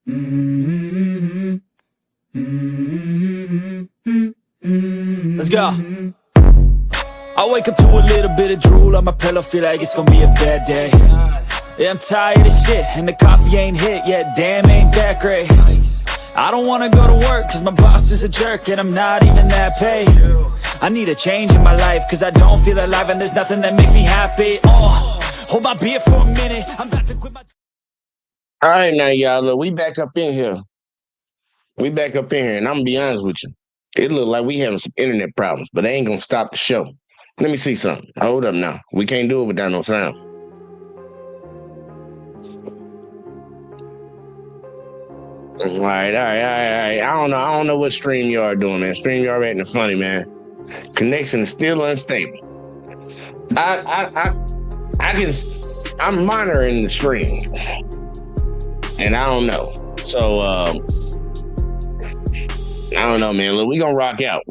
Let's go. I wake up to a little bit of drool on my pillow, feel like it's gonna be a bad day. Yeah, I'm tired of shit, and the coffee ain't hit yet, damn, ain't that great. I don't wanna go to work, cause my boss is a jerk, and I'm not even that paid. I need a change in my life, cause I don't feel alive, and there's nothing that makes me happy. Hold my beer for a minute, I'm about to quit my... All right, now, y'all, look, we back up in here. And I'm gonna be honest with you. It look like we having some internet problems, but they ain't gonna stop the show. Let me see something. Hold up now. We can't do it without no sound. All right. I don't know what StreamYard doing, man. StreamYard acting funny, man. Connection is still unstable. I'm monitoring the stream, and I don't know. So I don't know, man. Look, we gonna rock out.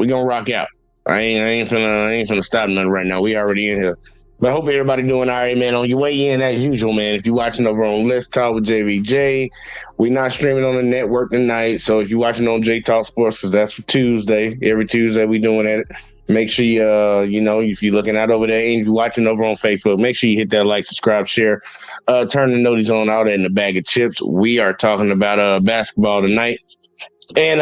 I ain't finna stop nothing right now. We already in here. But I hope everybody doing all right, man. On your way in, as usual, man. If you're watching over on Let's Talk with JVJ, we're not streaming on the network tonight. So if you're watching on J Talk Sports, because that's for Tuesday. Every Tuesday we doing it. Make sure you, if you're looking out over there and if you're watching over on Facebook, make sure you hit that like, subscribe, share, turn the notice on, all that in the bag of chips. We are talking about basketball tonight. And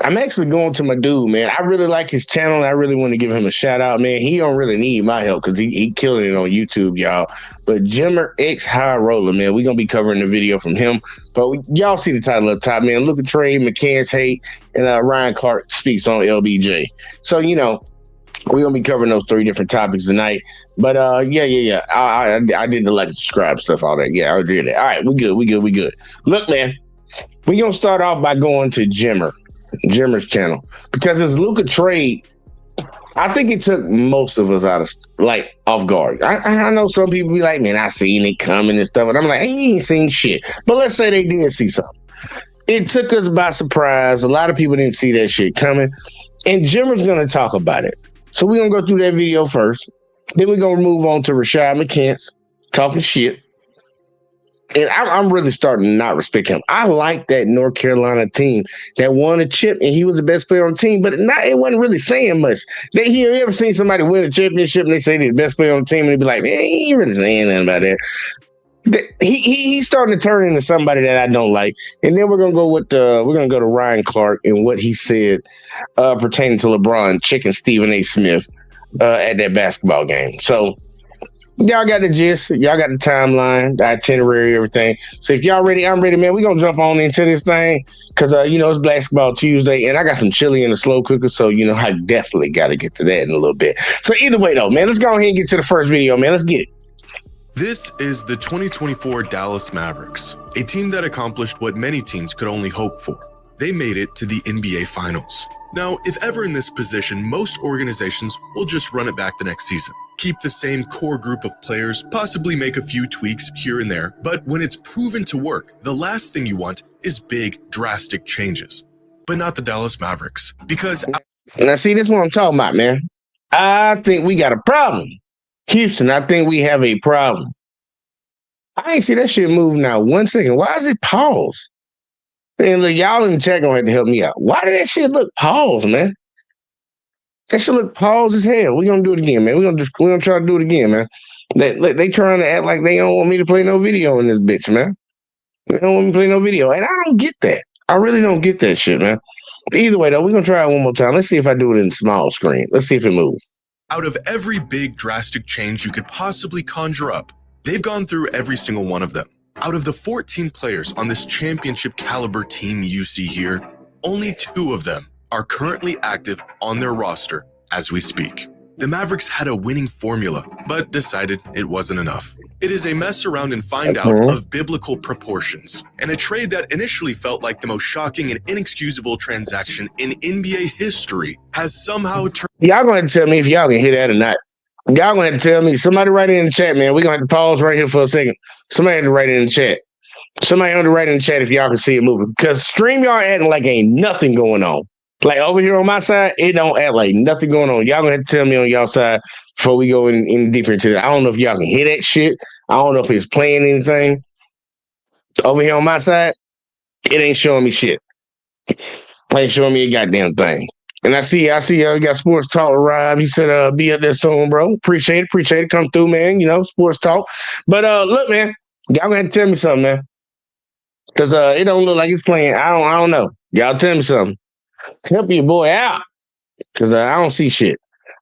I'm actually going to my dude, man. I really like his channel. I really want to give him a shout out, man. He don't really need my help because he killing it on YouTube, y'all. But Jimmer X High Roller, man, we're going to be covering the video from him. But y'all see the title up top, man. Luka trade, Mccants hate, and Ryan Clark speaks on LBJ. So, we're going to be covering those three different topics tonight. But, yeah. I did the like, subscribe stuff, all that. Yeah, I did that. All right, we good. Look, man, we're going to start off by going to Jimmer's channel, because his Luka trade, I think it took most of us off guard. I know some people be like, man, I seen it coming and stuff, and I'm like, I ain't seen shit. But let's say they did see something. It took us by surprise. A lot of people didn't see that shit coming, and Jimmer's gonna talk about it. So we're gonna go through that video first. Then we're gonna move on to Rashad Mccants talking shit. And I'm really starting to not respect him. I like that North Carolina team that won a chip, and he was the best player on the team, but it wasn't really saying much. You ever seen somebody win a championship and they say they're the best player on the team, and they be like, man, he ain't really saying nothing about that. He's starting to turn into somebody that I don't like. And then we're gonna go to Ryan Clark and what he said pertaining to LeBron checking Stephen A. Smith at that basketball game. So y'all got the gist. Y'all got the timeline, the itinerary, everything. So if y'all ready, I'm ready, man. We're going to jump on into this thing because, it's Basketball Tuesday, and I got some chili in the slow cooker, so, I definitely got to get to that in a little bit. So either way, though, man, let's go ahead and get to the first video, man. Let's get it. This is the 2024 Dallas Mavericks, a team that accomplished what many teams could only hope for. They made it to the NBA Finals. Now, if ever in this position, most organizations will just run it back the next season. Keep the same core group of players, possibly make a few tweaks here and there, but when it's proven to work, the last thing you want is big, drastic changes. But not the Dallas Mavericks, because... Now, see, this is what I'm talking about, man. I think we got a problem. Houston, I think we have a problem. I ain't see that shit move now 1 second. Why is it paused? Man, look, y'all in the chat gonna have to help me out. Why did that shit look paused, man? That shit look paused as hell. We're gonna do it again, man. We're gonna try to do it again, man. They trying to act like they don't want me to play no video in this bitch, man. They don't want me to play no video. And I don't get that. I really don't get that shit, man. Either way, though, we're gonna try it one more time. Let's see if I do it in small screen. Let's see if it moves. Out of every big, drastic change you could possibly conjure up, they've gone through every single one of them. Out of the 14 players on this championship caliber team you see here, only 2 of them are currently active on their roster as we speak. The Mavericks had a winning formula, but decided it wasn't enough. It is a mess around and find out of biblical proportions, and a trade that initially felt like the most shocking and inexcusable transaction in NBA history has somehow turned... Y'all gonna have to tell me if y'all can hear that or not. Y'all gonna have to tell me. Somebody write it in the chat, man. We're gonna have to pause right here for a second. Somebody had to write it in the chat. Somebody had to write it in the chat if y'all can see it moving. Because StreamYard acting like ain't nothing going on. Like over here on my side, it don't act like nothing going on. Y'all gonna have to tell me on y'all side before we go in deeper into it. I don't know if y'all can hear that shit. I don't know if it's playing anything. Over here on my side, it ain't showing me shit. It ain't showing me a goddamn thing. And I see you got Sports Talk with Rob. He said, be up there soon, bro. Appreciate it. Come through, man. You know, Sports Talk. But look, man, y'all gonna have to tell me something, man. Cause it don't look like it's playing. I don't know. Y'all tell me something. Help your boy out. Cause I don't see shit.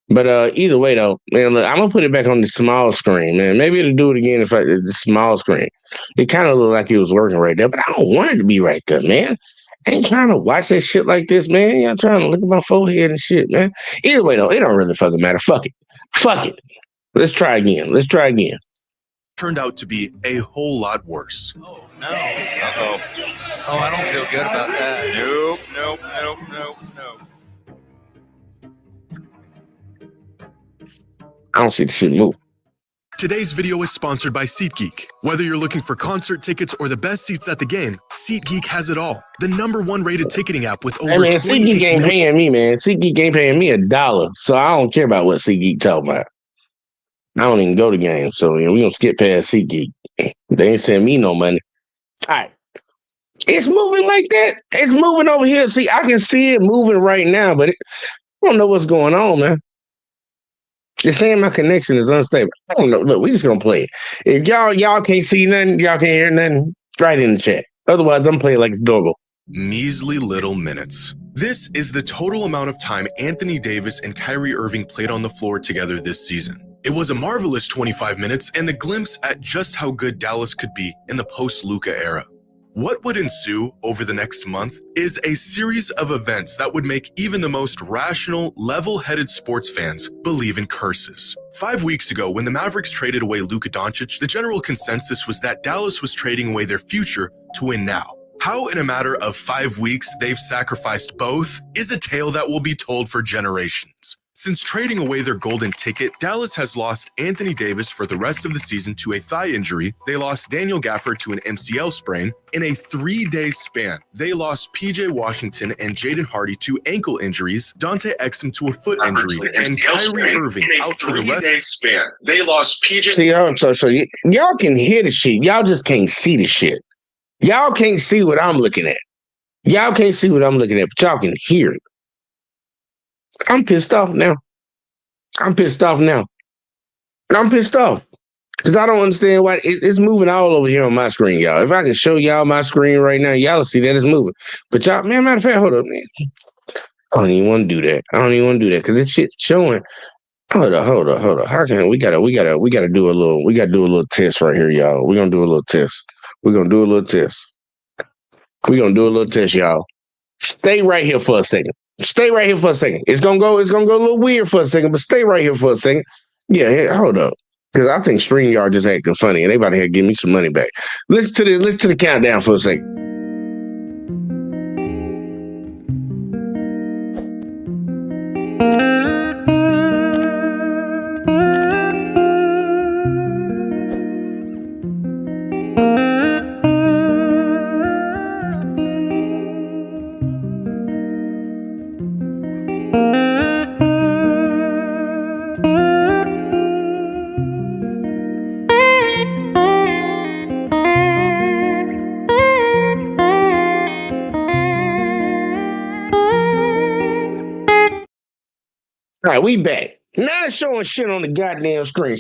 But either way though, man, look, I'm gonna put it back on the small screen, man. Maybe it'll do it again if the small screen. It kind of looked like it was working right there, but I don't want it to be right there, man. I ain't trying to watch that shit like this, man. Y'all trying to look at my forehead and shit, man. Either way though, it don't really fucking matter. Fuck it. Let's try again. Turned out to be a whole lot worse. Oh, no. Uh-oh. Oh, I don't feel good about that. Nope. I don't see the shit move. Today's video is sponsored by SeatGeek. Whether you're looking for concert tickets or the best seats at the game, SeatGeek has it all. The #1 rated ticketing app with over Hey man, SeatGeek ain't paying me, man. SeatGeek ain't paying me $1, so I don't care about what SeatGeek talking about. I don't even go to games, so we gonna skip past SeatGeek. They ain't send me no money. All right. It's moving like that. It's moving over here. See, I can see it moving right now, but I don't know what's going on, man. It's saying my connection is unstable. I don't know. Look, we just gonna play it. If y'all can't see nothing, y'all can't hear nothing, write in the chat. Otherwise, I'm playing like a doggo. Measly little minutes. This is the total amount of time Anthony Davis and Kyrie Irving played on the floor together this season. It was a marvelous 25 minutes and a glimpse at just how good Dallas could be in the post-Luka era. What would ensue over the next month is a series of events that would make even the most rational, level-headed sports fans believe in curses. 5 weeks ago, when the Mavericks traded away Luka Doncic, the general consensus was that Dallas was trading away their future to win now. How in a matter of 5 weeks they've sacrificed both is a tale that will be told for generations. Since trading away their golden ticket, Dallas has lost Anthony Davis for the rest of the season to a thigh injury. They lost Daniel Gafford to an MCL sprain. In a 3-day span, they lost PJ Washington and Jaden Hardy to ankle injuries, Dante Exum to a foot injury, and Kyrie Irving out for the rest. Span, they lost PJ. See, so y'all can hear the shit. Y'all just can't see the shit. Y'all can't see what I'm looking at. But y'all can hear it. I'm pissed off now. Because I don't understand why it's moving all over here on my screen, y'all. If I can show y'all my screen right now, y'all will see that it's moving. But y'all, man, matter of fact, hold up, man. I don't even want to do that. Because this shit's showing. Hold up. How can we gotta do a little test right here, y'all. We're gonna do a little test. Y'all. Stay right here for a second. It's gonna go a little weird for a second, but stay right here for a second. Yeah, hold up. Because I think StreamYard just acting funny and they about to give me some money back. Listen to the countdown for a second. All right, we back. Not showing shit on the goddamn screen.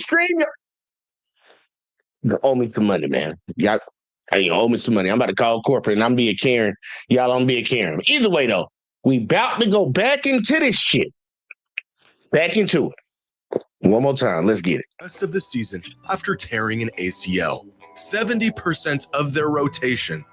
You owe me some money, man. Y'all owe me some money. I'm about to call corporate and I'm being Karen. Y'all don't be a Karen. Either way, though, we about to go back into this shit. Back into it. One more time. Let's get it. Rest of the season after tearing an ACL. 70% of their rotation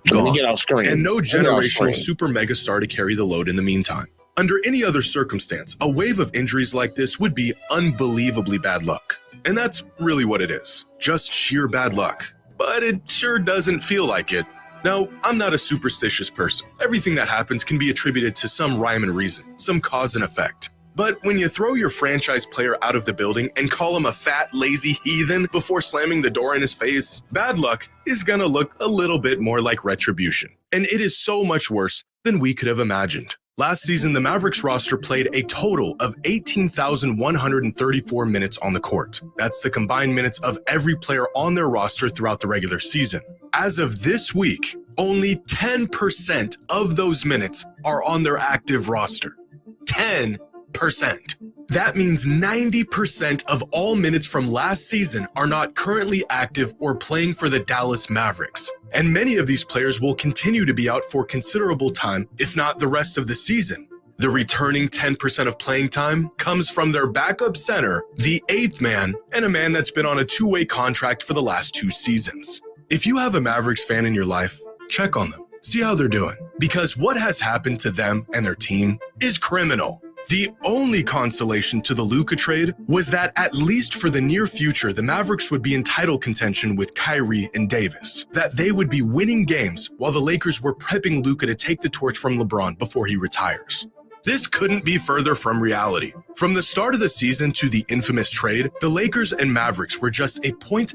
gone. Get off screen. And no generational super mega star to carry the load in the meantime. Under any other circumstance, a wave of injuries like this would be unbelievably bad luck. And that's really what it is. Just sheer bad luck. But it sure doesn't feel like it. Now, I'm not a superstitious person. Everything that happens can be attributed to some rhyme and reason, some cause and effect. But when you throw your franchise player out of the building and call him a fat, lazy heathen before slamming the door in his face, bad luck is gonna look a little bit more like retribution. And it is so much worse than we could have imagined. Last season, the Mavericks roster played a total of 18,134 minutes on the court. That's the combined minutes of every player on their roster throughout the regular season. As of this week, only 10% of those minutes are on their active roster. 10%. That means 90% of all minutes from last season are not currently active or playing for the Dallas Mavericks. And many of these players will continue to be out for considerable time, if not the rest of the season. The returning 10% of playing time comes from their backup center, the eighth man, and a man that's been on a two-way contract for the last 2 seasons. If you have a Mavericks fan in your life, check on them, see how they're doing, because what has happened to them and their team is criminal. The only consolation to the Luka trade was that at least for the near future, the Mavericks would be in title contention with Kyrie and Davis, that they would be winning games while the Lakers were prepping Luka to take the torch from LeBron before he retires. This couldn't be further from reality. From the start of the season to the infamous trade, the Lakers and Mavericks were just 1.5 points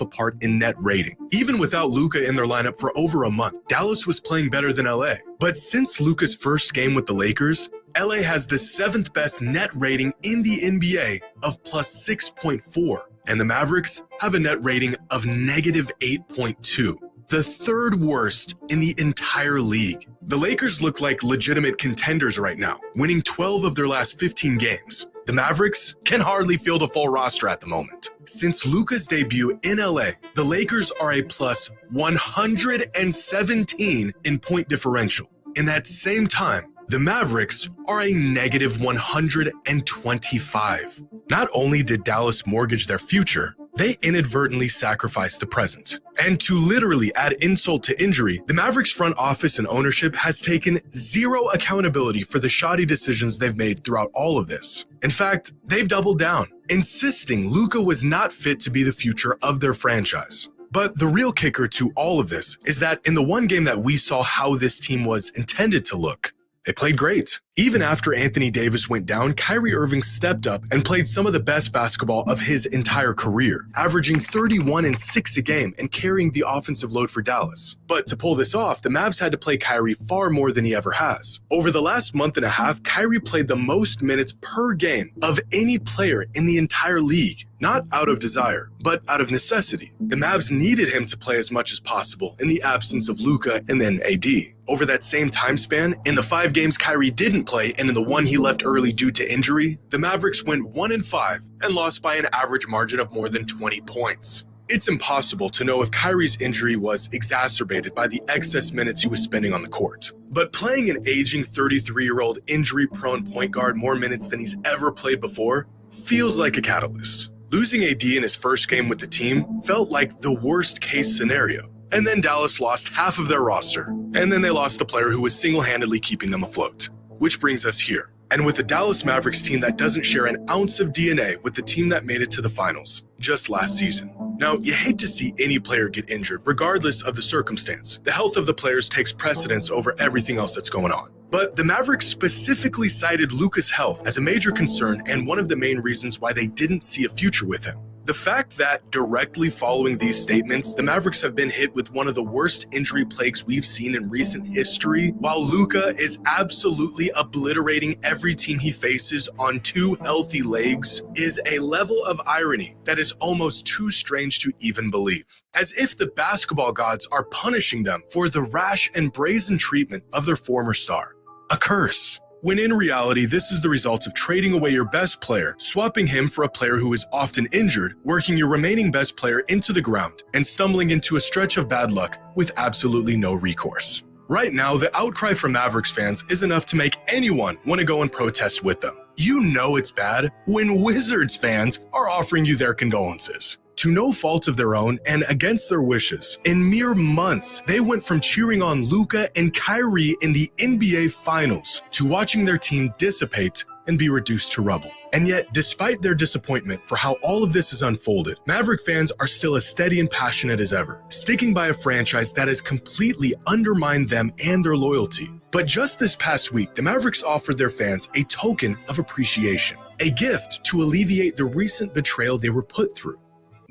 apart in net rating. Even without Luka in their lineup for over a month, Dallas was playing better than LA. But since Luka's first game with the Lakers, LA has the 7th best net rating in the NBA of plus 6.4, and the Mavericks have a net rating of negative 8.2. The 3rd worst in the entire league. The Lakers look like legitimate contenders right now, winning 12 of their last 15 games. The Mavericks can hardly field a full roster at the moment. Since Luka's debut in LA, the Lakers are a plus 117 in point differential. In that same time, the Mavericks are a negative 125. Not only did Dallas mortgage their future, they inadvertently sacrificed the present. And to literally add insult to injury, the Mavericks front office and ownership has taken zero accountability for the shoddy decisions they've made throughout all of this. In fact, they've doubled down, insisting Luka was not fit to be the future of their franchise. But the real kicker to all of this is that in the one game that we saw how this team was intended to look, they played great. Even after Anthony Davis went down, Kyrie Irving stepped up and played some of the best basketball of his entire career, averaging 31 and 6 a game and carrying the offensive load for Dallas. But to pull this off, the Mavs had to play Kyrie far more than he ever has. Over the last month and a half, Kyrie played the most minutes per game of any player in the entire league, not out of desire, but out of necessity. The Mavs needed him to play as much as possible in the absence of Luka and then AD. Over that same time span, in the 5 games Kyrie didn't play and in the one he left early due to injury, the Mavericks went 1-5 and lost by an average margin of more than 20 points. It's impossible to know if Kyrie's injury was exacerbated by the excess minutes he was spending on the court. But playing an aging 33-year-old injury-prone point guard more minutes than he's ever played before feels like a catalyst. Losing AD in his first game with the team felt like the worst-case scenario. And then Dallas lost half of their roster, and then they lost the player who was single-handedly keeping them afloat. Which brings us here. And with the Dallas Mavericks team that doesn't share an ounce of DNA with the team that made it to the finals just last season. Now, you hate to see any player get injured, regardless of the circumstance. The health of the players takes precedence over everything else that's going on. But the Mavericks specifically cited Luka's health as a major concern and one of the main reasons why they didn't see a future with him. The fact that directly following these statements, the Mavericks have been hit with one of the worst injury plagues we've seen in recent history, while Luka is absolutely obliterating every team he faces on 2 healthy legs, is a level of irony that is almost too strange to even believe. As if the basketball gods are punishing them for the rash and brazen treatment of their former star. A curse. When in reality, this is the result of trading away your best player, swapping him for a player who is often injured, working your remaining best player into the ground, and stumbling into a stretch of bad luck with absolutely no recourse. Right now, the outcry from Mavericks fans is enough to make anyone want to go and protest with them. You know it's bad when Wizards fans are offering you their condolences. To no fault of their own and against their wishes, in mere months, they went from cheering on Luka and Kyrie in the NBA Finals to watching their team dissipate and be reduced to rubble. And yet, despite their disappointment for how all of this has unfolded, Maverick fans are still as steady and passionate as ever, sticking by a franchise that has completely undermined them and their loyalty. But just this past week, the Mavericks offered their fans a token of appreciation, a gift to alleviate the recent betrayal they were put through,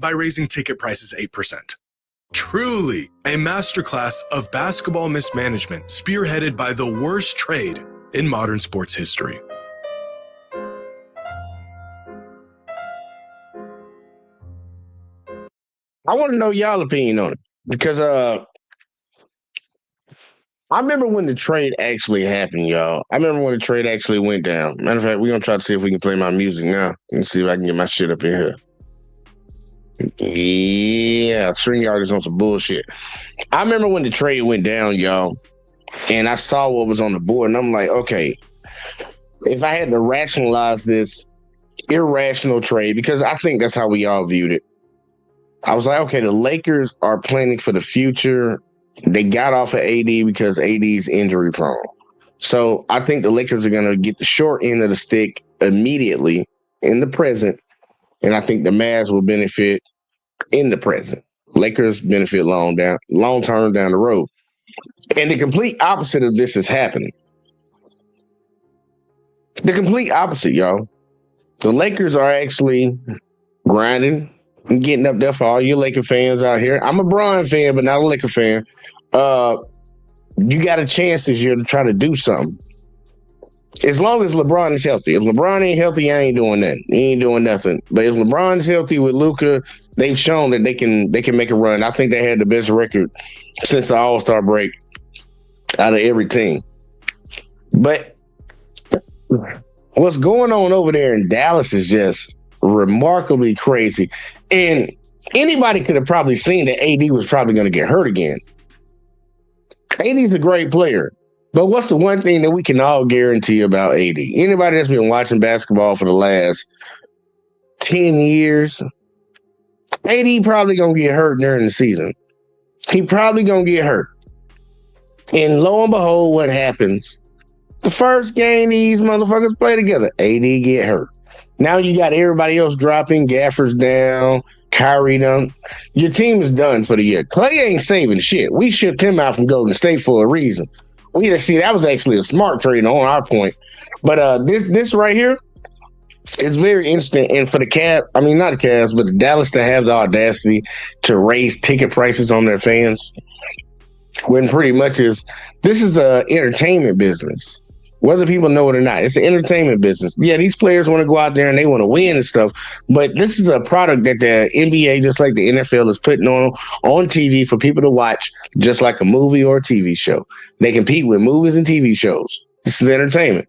by raising ticket prices 8%. Truly a masterclass of basketball mismanagement spearheaded by the worst trade in modern sports history. I want to know y'all opinion on it. because I remember when the trade actually happened, y'all. I remember when the trade actually went down. Matter of fact, we're gonna try to see if we can play my music now and see if I can get my shit up in here. Yeah, StreamYard is on some bullshit. I remember when the trade went down, y'all, and I saw what was on the board, and I'm like, okay, if I had to rationalize this irrational trade, because I think that's how we all viewed it. I was like, okay, the Lakers are planning for the future. They got off of AD because AD's injury prone. So I think the Lakers are going to get the short end of the stick immediately in the present. And I think the Mavs will benefit in the present. Lakers benefit long term down the road. And the complete opposite of this is happening. The complete opposite, y'all. The Lakers are actually grinding and getting up there for all you Laker fans out here. I'm a Bron fan, but not a Laker fan. You got a chance this year to try to do something. As long as LeBron is healthy. If LeBron ain't healthy, I ain't doing nothing. He ain't doing nothing. But if LeBron is healthy with Luka, they've shown that they can make a run. I think they had the best record since the All-Star break out of every team. But what's going on over there in Dallas is just remarkably crazy. And anybody could have probably seen that AD was probably going to get hurt again. AD's a great player. But what's the one thing that we can all guarantee about AD? Anybody that's been watching basketball for the last 10 years, AD probably going to get hurt during the season. He probably going to get hurt. And lo and behold, what happens? The first game these motherfuckers play together, AD get hurt. Now you got everybody else dropping, Gafford's down, Kyrie down. Your team is done for the year. Clay ain't saving shit. We shipped him out from Golden State for a reason. That was actually a smart trade on our point. But this right here is very interesting. And for the Cavs, I mean, not the Cavs, but the Dallas to have the audacity to raise ticket prices on their fans, when pretty much this is the entertainment business. Whether people know it or not, it's an entertainment business. Yeah, these players want to go out there and they want to win and stuff, but this is a product that the NBA, just like the NFL, is putting on TV for people to watch, just like a movie or a TV show. They compete with movies and TV shows. This is entertainment.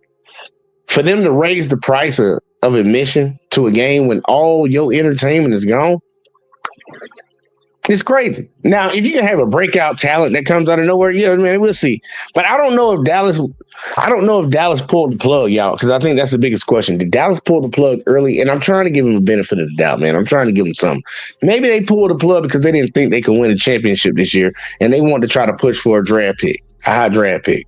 For them to raise the price of admission to a game when all your entertainment is gone, it's crazy. Now, if you can have a breakout talent that comes out of nowhere, yeah, man, we'll see. But I don't know if Dallas pulled the plug, y'all, because I think that's the biggest question. Did Dallas pull the plug early? And I'm trying to give them the benefit of the doubt, man. I'm trying to give them something. Maybe they pulled the plug because they didn't think they could win a championship this year, and they wanted to try to push for a high draft pick.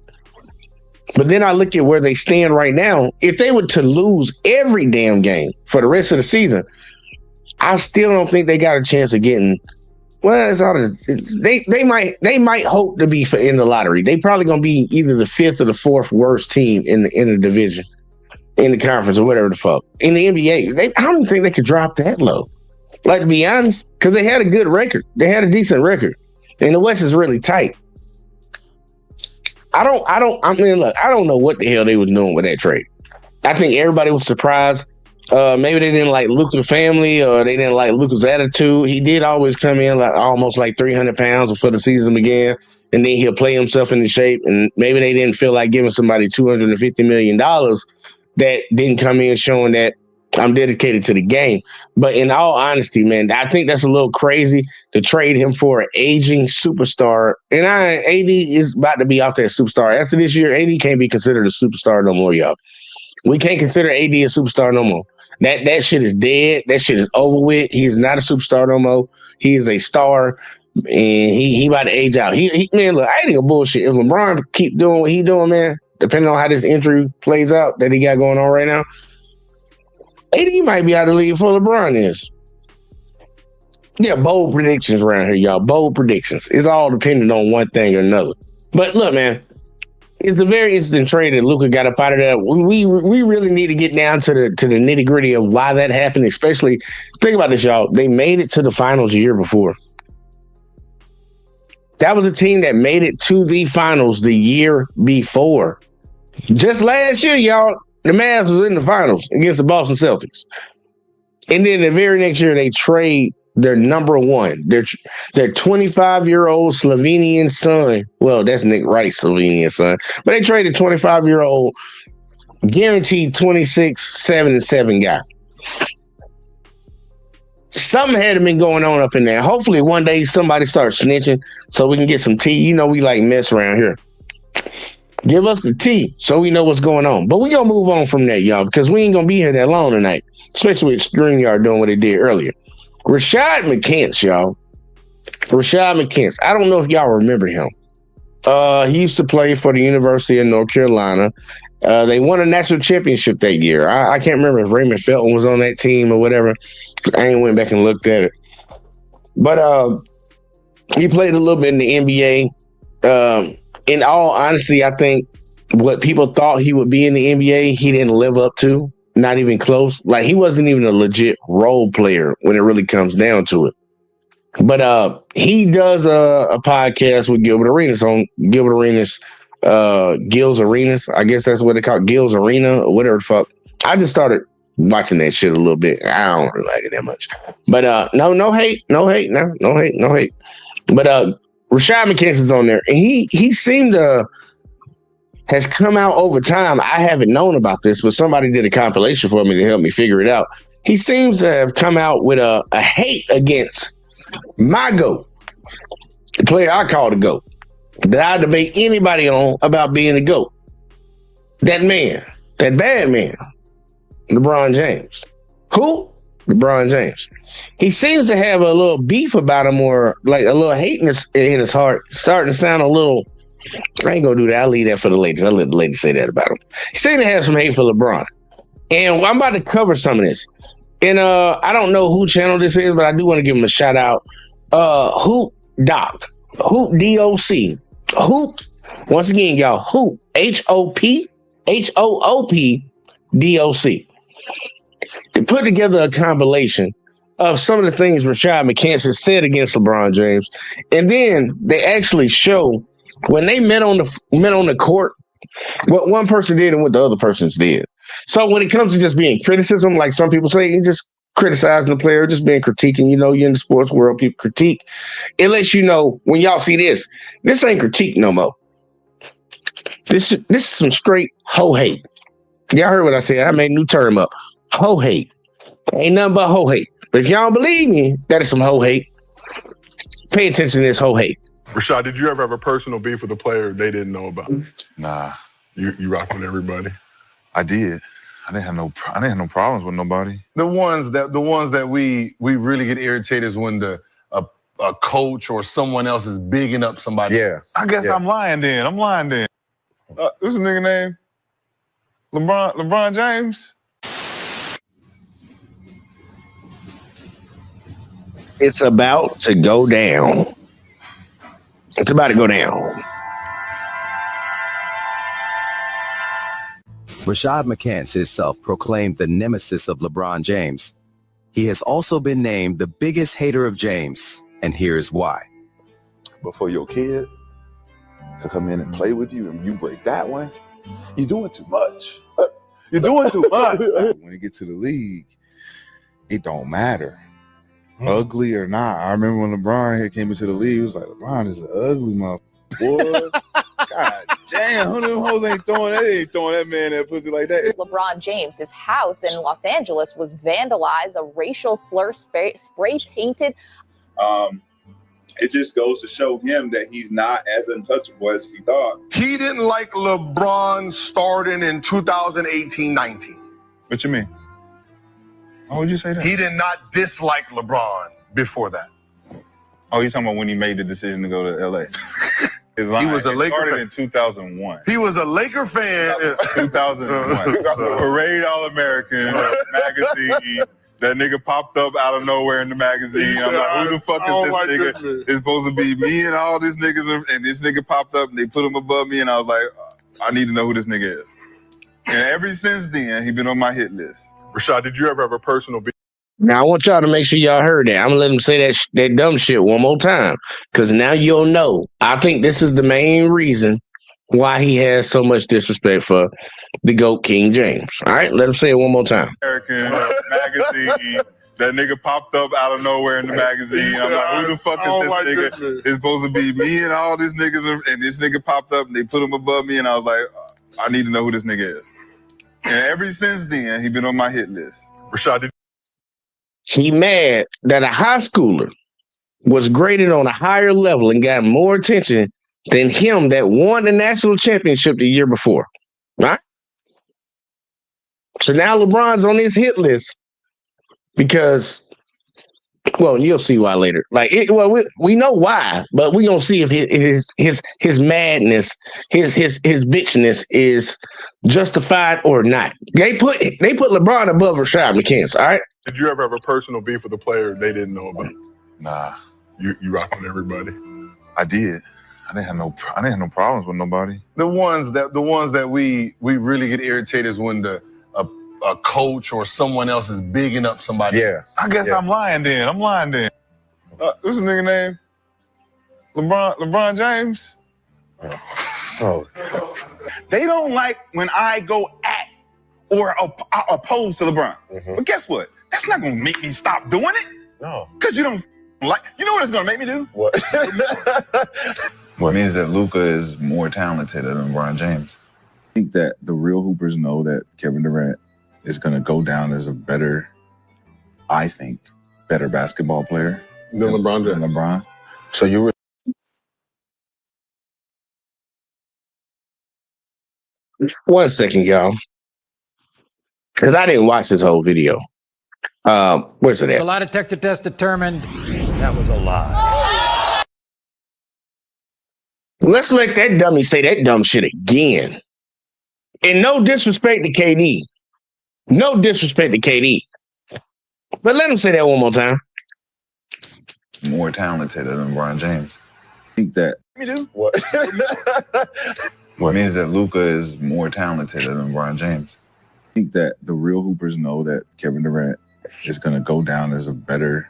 But then I look at where they stand right now. If they were to lose every damn game for the rest of the season, I still don't think they got a chance of getting. Well, it's all they might hope to be in the lottery. They probably gonna be either the fifth or the fourth worst team in the division, in the conference, or whatever the fuck. In the NBA, I don't think they could drop that low. Like, to be honest, because they had a good record, they had a decent record, and the West is really tight. I don't know what the hell they was doing with that trade. I think everybody was surprised. Maybe they didn't like Luka's family, or they didn't like Luka's attitude. He did always come in almost 300 pounds before the season began, and then he'll play himself into shape. And maybe they didn't feel like giving somebody $250 million that didn't come in showing that I'm dedicated to the game. But in all honesty, man, I think that's a little crazy to trade him for an aging superstar. And AD is about to be out there superstar. After this year, AD can't be considered a superstar no more, y'all. We can't consider AD a superstar no more. That shit is dead. That shit is over with. He is not a superstar no more. He is a star, and he about to age out. Man, look, I ain't gonna bullshit. If LeBron keep doing what he doing, man, depending on how this injury plays out that he got going on right now, AD might be out of the league before LeBron is. Yeah, bold predictions around here, y'all. Bold predictions. It's all dependent on one thing or another. But look, man, it's a very interesting trade that Luka got up out of there. We really need to get down to the nitty gritty of why that happened. Especially, think about this, y'all. They made it to the finals a year before. That was a team that made it to the finals the year before. Just last year, y'all, the Mavs was in the finals against the Boston Celtics. And then the very next year, they trade Their number one. Their 25-year-old Slovenian son. Well, that's Nick Wright's Slovenian son. But they traded 25-year-old guaranteed 26, 7-7 guy. Something had been going on up in there. Hopefully one day somebody starts snitching so we can get some tea. You know we like mess around here. Give us the tea so we know what's going on. But we gonna move on from that, y'all, because we ain't gonna be here that long tonight, especially with StreamYard doing what they did earlier. Rashad Mccants, y'all. Rashad Mccants. I don't know if y'all remember him. He used to play for the University of North Carolina. They won a national championship that year. I can't remember if Raymond Felton was on that team or whatever. I ain't went back and looked at it. But he played a little bit in the NBA. In all honesty, I think what people thought he would be in the NBA, he didn't live up to. Not even close. Like, he wasn't even a legit role player when it really comes down to it. But he does a podcast with Gilbert Arenas on Gilbert Arenas, Gil's Arenas. I guess that's what they call it, Gil's Arena or whatever the fuck. I just started watching that shit a little bit. I don't really like it that much. But no hate. But Rashad Mccants is on there, and he seemed to has come out over time. I haven't known about this, but somebody did a compilation for me to help me figure it out. He seems to have come out with a hate against my GOAT, the player I call the GOAT, that I debate anybody on about being the GOAT. That man, that bad man, LeBron James. Who? LeBron James. He seems to have a little beef about him, or like a little hate in his heart, starting to sound a little. I ain't gonna do that. I'll leave that for the ladies. I'll let the ladies say that about him. He seemed to have some hate for LeBron. And I'm about to cover some of this. And I don't know who channel this is, but I do want to give him a shout out. Hoop Doc. Hoop DOC. Hoop. Once again, y'all, Hoop. HOP. HOOP DOC. They put together a compilation of some of the things Rashad Mccants has said against LeBron James. And then they actually show when they met on the court, what one person did and what the other persons did. So when it comes to just being criticism, like some people say, just criticizing the player, just being critiquing, you know, you're in the sports world, people critique. It lets you know when y'all see this ain't critique no more. This is some straight hoe hate. Y'all heard what I said. I made a new term up. Hoe hate. Ain't nothing but hoe hate. But if y'all don't believe me, that is some hoe hate. Pay attention to this hoe hate. Rashad, did you ever have a personal beef with a player they didn't know about? Nah. You rock with everybody? I did. I didn't have no problems with nobody. The ones that we really get irritated is when a coach or someone else is bigging up somebody. Yeah. I guess I'm lying then. What's the nigga name? LeBron James? It's about to go down. It's about to go down. Rashad Mccants is self-proclaimed the nemesis of LeBron James. He has also been named the biggest hater of James, and here's why. But for your kid to come in and play with you and you break that one, you're doing too much. You're doing too much. When you get to the league, it don't matter. Ugly or not. I remember when LeBron came into the league, it was like, LeBron is an ugly motherfucker. God damn, who them hoes ain't throwing that man that pussy like that. LeBron James, his house in Los Angeles was vandalized, a racial slur spray painted. It just goes to show him that he's not as untouchable as he thought. He didn't like LeBron starting in 2018-19. What you mean? How would you say that? He did not dislike LeBron before that. Oh, you're talking about when he made the decision to go to LA. He was a Laker started fan. in 2001. He was a Laker fan. 2001. Parade All-American magazine. That nigga popped up out of nowhere in the magazine. I'm like, who the fuck is this nigga? Goodness. It's supposed to be me and all these niggas, and this nigga popped up and they put him above me, and I was like, I need to know who this nigga is. And ever since then, he been on my hit list. Rashad, did you ever have a personal beef? Now, I want y'all to make sure y'all heard that. I'm going to let him say that dumb shit one more time, because now you'll know. I think this is the main reason why he has so much disrespect for the GOAT King James. All right, let him say it one more time. American magazine. That nigga popped up out of nowhere in the magazine. I'm like, who the fuck is this nigga? Goodness. It's supposed to be me and all these niggas, and this nigga popped up and they put him above me, and I was like, I need to know who this nigga is. And ever since then, he been on my hit list. Rashad, did He mad that a high schooler was graded on a higher level and got more attention than him that won the national championship the year before. Right? So now LeBron's on his hit list because, well, you'll see why later. Like, we know why, but we gonna see if his madness, his bitchness is justified or not. They put LeBron above Rashad McCants. All right. Did you ever have a personal beef with a player they didn't know about? Nah, You rock with everybody. I did. I didn't have no problems with nobody. The ones that we really get irritated is when a coach or someone else is bigging up somebody. Yeah. I guess I'm lying then. What's the nigga name? LeBron James? Oh. They don't like when I go at or oppose to LeBron. Mhm. But guess what? That's not gonna make me stop doing it. No. Because you don't like. You know what it's gonna make me do? What? What means that Luka is more talented than LeBron James. I think that the real hoopers know that Kevin Durant is going to go down as a better basketball player Then LeBron than James. LeBron. So you were One second, y'all, because I didn't watch this whole video. Where's it The at? lie detector test determined that was a lie. Let's let that dummy say that dumb shit again. And no disrespect to KD. No disrespect to KD. But let him say that one more time. more talented than LeBron James. I think that Me do? what? What means that Luka is more talented than LeBron James. I think that the real hoopers know that Kevin Durant is going to go down as a better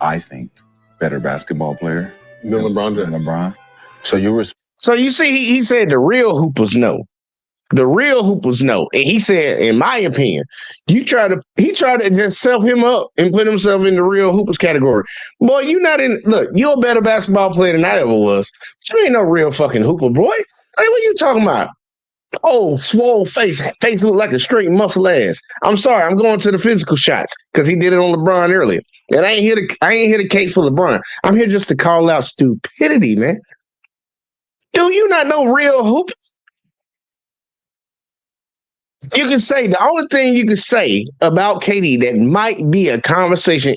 basketball player Then LeBron than James. LeBron. So you were So you see, he said the real hoopers know. The real hoopers know. And he said, in my opinion, he tried to just self him up and put himself in the real hoopers category. Boy, you're a better basketball player than I ever was. You ain't no real fucking hooper, boy. Like, what you talking about? Oh, swole face look like a straight muscle ass. I'm sorry, I'm going to the physical shots because he did it on LeBron earlier. And I ain't here to cake for LeBron. I'm here just to call out stupidity, man. Do you not know real hoopers? You can say the only thing you can say about KD that might be a conversation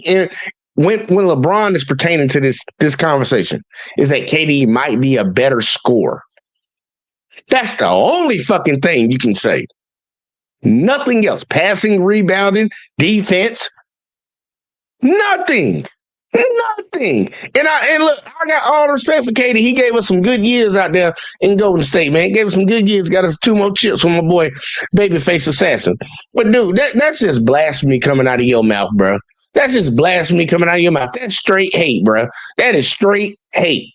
when LeBron is pertaining to this conversation is that KD might be a better scorer. That's the only fucking thing you can say. Nothing else. Passing, rebounding, defense. Nothing. Nothing. And look, I got all the respect for KD. He gave us some good years out there in Golden State, man. He gave us some good years. Got us 2 more chips from my boy, Babyface Assassin. But dude, that's just blasphemy coming out of your mouth, bro. That's just blasphemy coming out of your mouth. That's straight hate, bro. That is straight hate.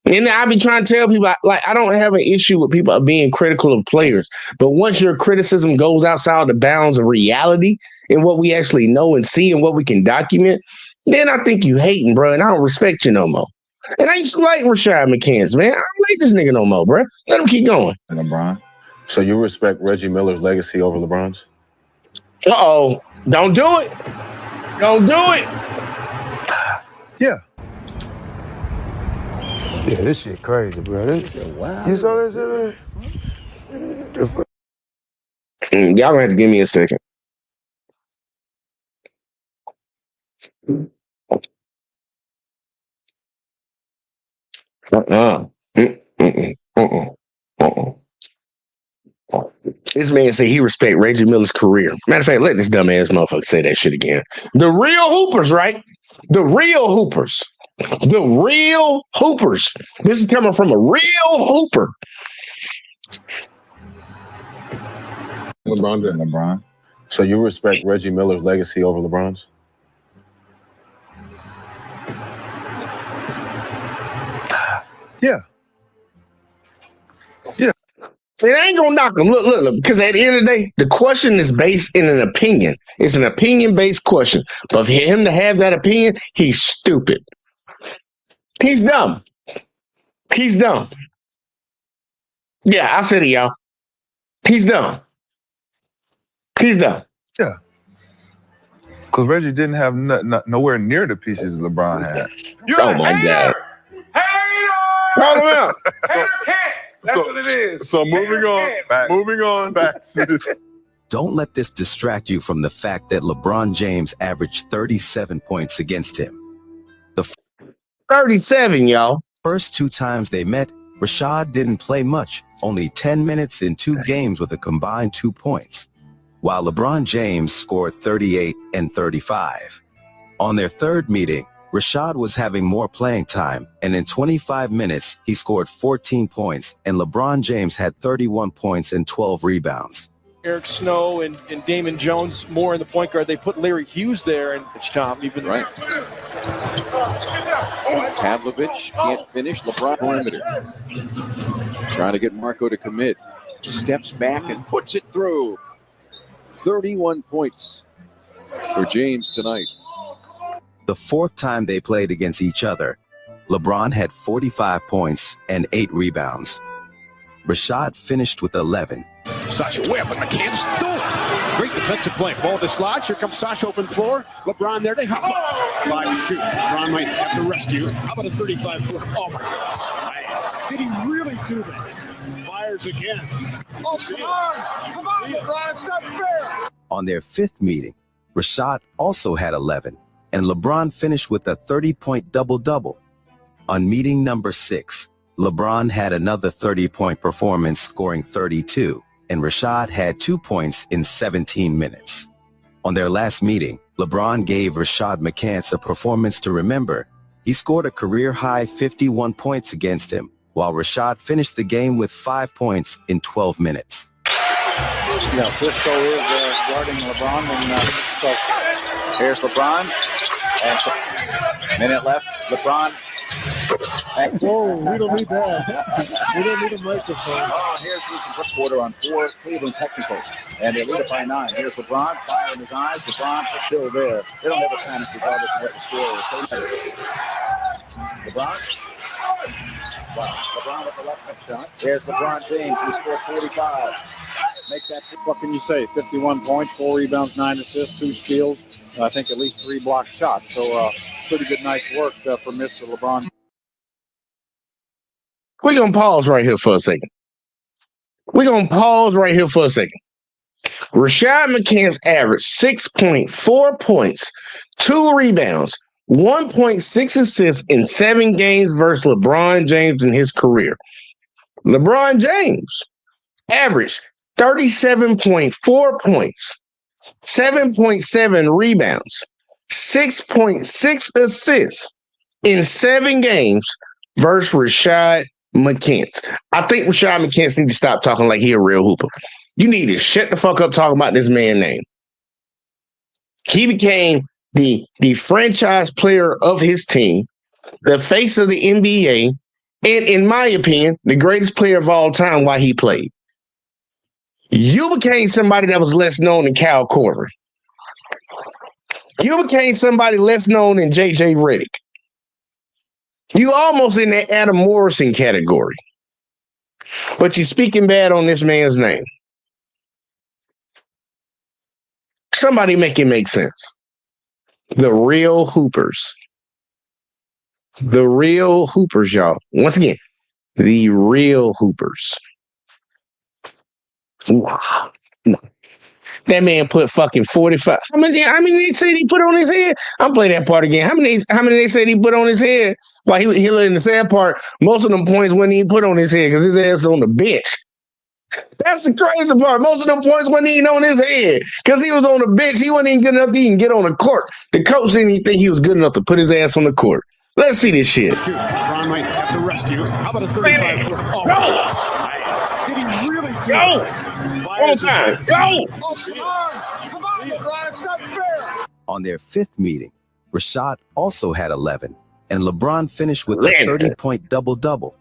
And I be trying to tell people, like, I don't have an issue with people being critical of players. But once your criticism goes outside the bounds of reality and what we actually know and see and what we can document, then I think you hating, bro, and I don't respect you no more. And I used to like Rashad McCants, man. I don't like this nigga no more, bro. Let him keep going. LeBron. So you respect Reggie Miller's legacy over LeBron's? Uh-oh. Don't do it. Don't do it. Yeah. Yeah, this shit crazy, bro. This shit wild. You saw that shit? Y'all gonna have to give me a second. This man said he respect Reggie Miller's career. Matter of fact, let this dumbass motherfucker say that shit again. The real hoopers, right? The real hoopers. The real hoopers. This is coming from a real hooper. LeBron James. LeBron. So you respect Reggie Miller's legacy over LeBron's? Yeah. And I ain't gonna knock him. Look, because at the end of the day, the question is based in an opinion. It's an opinion-based question. But for him to have that opinion, he's stupid. He's dumb. He's dumb. Yeah, I said it, y'all. He's dumb. He's dumb. Yeah. Because Reggie didn't have nowhere near the pieces LeBron had. Oh my God. Call him out. That's what it is. So moving on. Back. Don't let this distract you from the fact that LeBron James averaged 37 points against him. 37, y'all. First 2 times they met, Rashad didn't play much, only 10 minutes in 2 games with a combined 2 points, while LeBron James scored 38 and 35. On their third meeting, Rashad was having more playing time, and in 25 minutes, he scored 14 points, and LeBron James had 31 points and 12 rebounds. Eric Snow and Damon Jones more in the point guard. They put Larry Hughes there, and Tom even right. Pavlovich can't finish. LeBron perimeter. Trying to get Marco to commit. Steps back and puts it through. 31 points for James tonight. The fourth time they played against each other, LeBron had 45 points and 8 rebounds. Rashad finished with 11. Sasha Webb and Mccants stole it. Great defensive play. Ball dislodged. Here comes Sasha, open floor. LeBron there. They hop up. 5 to shoot. LeBron might have to rescue. How about a 35-foot? Oh my goodness. Did he really do that? Fires again. Oh, come on. Come on, LeBron. It's not fair. On their fifth meeting, Rashad also had 11, and LeBron finished with a 30-point double-double. On meeting number 6, LeBron had another 30-point performance, scoring 32, and Rashad had 2 points in 17 minutes. On their last meeting, LeBron gave Rashad Mccants a performance to remember. He scored a career-high 51 points against him, while Rashad finished the game with 5 points in 12 minutes. Yeah, Cisco is guarding LeBron, and so here's LeBron, and so minute left. LeBron. Whoa, we don't need that. We don't need a microphone. Oh, here's the first quarter on 4 Cleveland technicals, and they lead it by 9. Here's LeBron, fire in his eyes. LeBron still there. They don't have a panic regardless of what the score is. LeBron. Wow. LeBron with the left hook shot. Here's LeBron James, who scored 45. Make that. What can you say? 51 points, 4 rebounds, 9 assists, 2 steals. I think at least 3 blocked shots. So pretty good night's work for Mr. LeBron. We're going to pause right here for a second. Rashad Mccants averaged 6.4 points, 2 rebounds, 1.6 assists in 7 games versus LeBron James in his career. LeBron James averaged 37.4 points, 7.7 rebounds, 6.6 assists in 7 games versus Rashad Mccants. I think Rashad Mccants needs to stop talking like he a real hooper. You need to shut the fuck up talking about this man's name. He became the franchise player of his team, the face of the NBA, and in my opinion, the greatest player of all time while he played. You became somebody that was less known than Kyle Korver. You became somebody less known than J.J. Redick. You almost in the Adam Morrison category. But you're speaking bad on this man's name. Somebody make it make sense. The real hoopers. The real hoopers, y'all. Once again, the real hoopers. Wow. No. That man put fucking 45. How many they said he put on his head? I'm playing that part again. How many they said he put on his head? While he in the sad part, most of them points wasn't even put on his head because his ass on the bench. That's the crazy part. Most of them points wasn't even on his head because he was on the bench. He wasn't even good enough to even get on the court. The coach didn't even think he was good enough to put his ass on the court. Let's see this shit. Shoot, LeBron might have to rescue. How about a 35-foot? Oh, go! Did he really do go? That? One more time. Go! Oh, come on, LeBron. It's not fair. On their fifth meeting, Rashad also had 11, and LeBron finished with a 30-point double-double.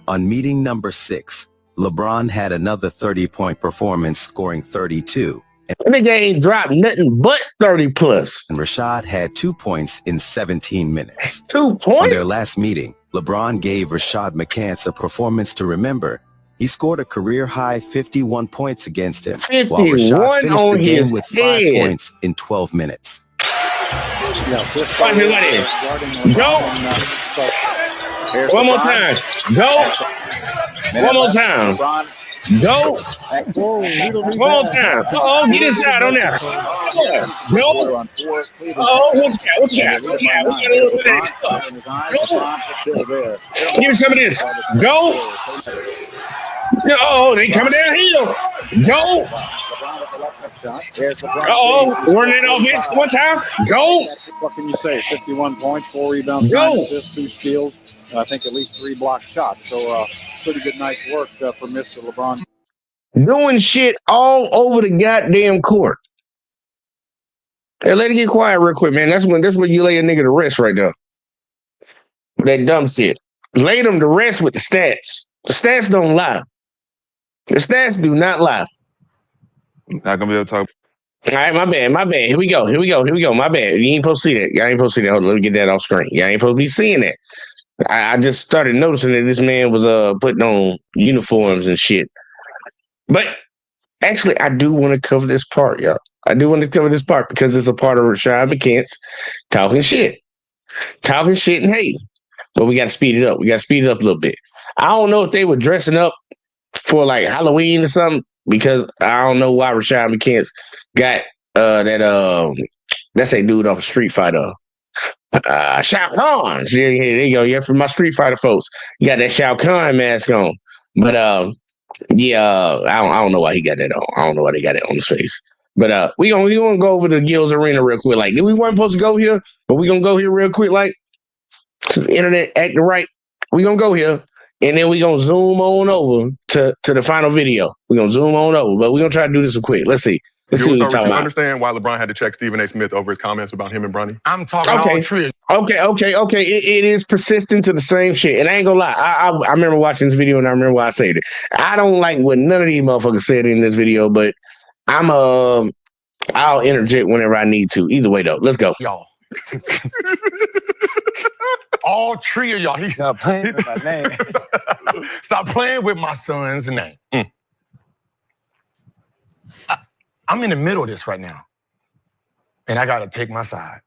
On meeting number 6, LeBron had another 30-point performance, scoring 32. Nigga ain't dropped nothing but 30 plus. And Rashad had 2 points in 17 minutes. 2 points? On their last meeting, LeBron gave Rashad Mccants a performance to remember. He scored a career-high 51 points against him, while Rashad finished the game with 5 points in 12 minutes. Watch it. Go. One more time. Go. One more time. Go. One more time. Oh, get inside on there. Go. Oh, what you got? What you got a little bit of this. Go. Give me some of this. Go. Oh, they coming downhill. Go. Running it offense one time. Go. What can you say? 51 points, 4 rebounds, 9 assists, 2 steals. I think at least 3 blocked shots. So pretty good night's work for Mr. LeBron. Doing shit all over the goddamn court. Hey, let it get quiet real quick, man. That's when you lay a nigga to rest right there. That dumb shit. Lay them to rest with the stats. The stats don't lie. The stats do not lie. Not gonna be able to talk. All right, my bad. Here we go. My bad. You ain't supposed to see that. Y'all ain't supposed to see that. Hold on, let me get that off screen. Y'all ain't supposed to be seeing that. I just started noticing that this man was putting on uniforms and shit. But actually, I do want to cover this part, y'all. I do want to cover this part because it's a part of Rashad Mccants talking shit and hate. But we got to speed it up. We got to speed it up a little bit. I don't know if they were dressing up for like Halloween or something, because I don't know why Rashad Mccants got that's that dude off of Street Fighter. Shao Kahn. Yeah, there you go. Yeah, for my Street Fighter folks. You got that Shao Kahn mask on. But I don't know why he got that on. I don't know why they got it on his face. But we gonna go over to Gil's Arena real quick. Like, we weren't supposed to go here, but we gonna go here real quick, like, to the internet acting right. We gonna go here, and then we gonna zoom on over to the final video. We gonna zoom on over, but we gonna try to do this real quick. Let's see. Let's see what we're talking about. Understand why LeBron had to check Stephen A. Smith over his comments about him and Bronny? I'm talking Okay. all true. Okay. It is persistent to the same shit. And I ain't gonna lie. I remember watching this video and I remember why I said it. I don't like what none of these motherfuckers said in this video, but I'll interject whenever I need to. Either way though, let's go. Y'all. All three of y'all. Stop playing with my name. Stop playing with my son's name. I'm in the middle of this right now. And I gotta take my side.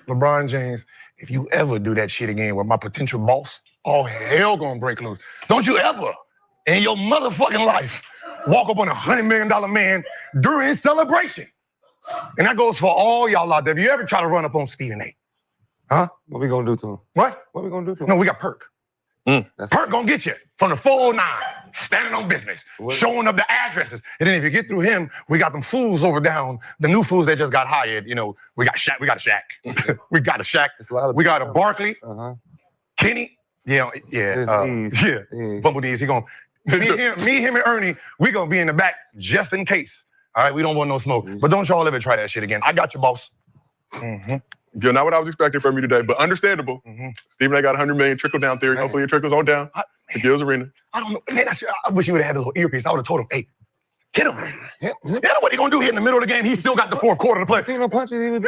LeBron James, if you ever do that shit again with my potential boss, all hell gonna break loose. Don't you ever in your motherfucking life walk up on $100 million man during his celebration. And that goes for all y'all out there. If you ever try to run up on Stephen A. Huh? What we gonna do to him? What? What we gonna do to him? No, we got Perk. Perk gonna get you from the 409, standing on business, showing up the addresses. And then if you get through him, we got them fools over down, the new fools that just got hired. You know, we got Shaq. We got a Shaq. We got a Shaq. We got a Barkley. Kenny. Bumblebees. He gonna me, him, and Ernie. We gonna be in the back just in case. All right, we don't want no smoke. But don't y'all ever try that shit again. I got you, boss. You're not what I was expecting from you today, but understandable. Stephen A. got $100 million trickle down theory. Hopefully it trickles on down to Gil's Arena. I don't know. Man, I wish you would have had a little earpiece. I would have told him, hey, hit him. What he gonna do here in the middle of the game? He still got the fourth quarter to play. Seen no punches he was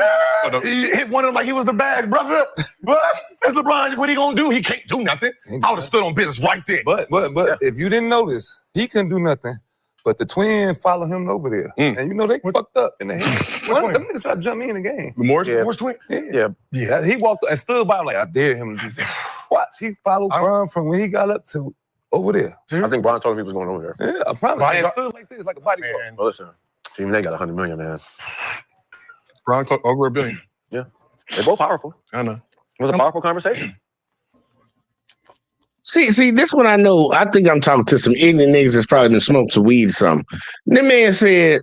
He hit one of them like he was the bag, brother. But that's LeBron. What he gonna do? He can't do nothing. I would have stood on business right there. But if you didn't notice, he couldn't do nothing. But the twins follow him over there. And you know they fucked up in the head. One of them niggas tried to jump me in the game. Morris twin? Yeah. He walked and stood by him like, I dare him to do something. Watch, he followed Bron from where he got up to over there. I think Bron told him he was going over there. Yeah, I promise. Man, stood like this, like a body part. Well, listen, Stephen A. got $100 million, man. Bron over $1 billion. Yeah. They're both powerful. I know. It was a powerful conversation. See, this one I know. I think I'm talking to some ignorant niggas that's probably been smoked some weed or something. That man said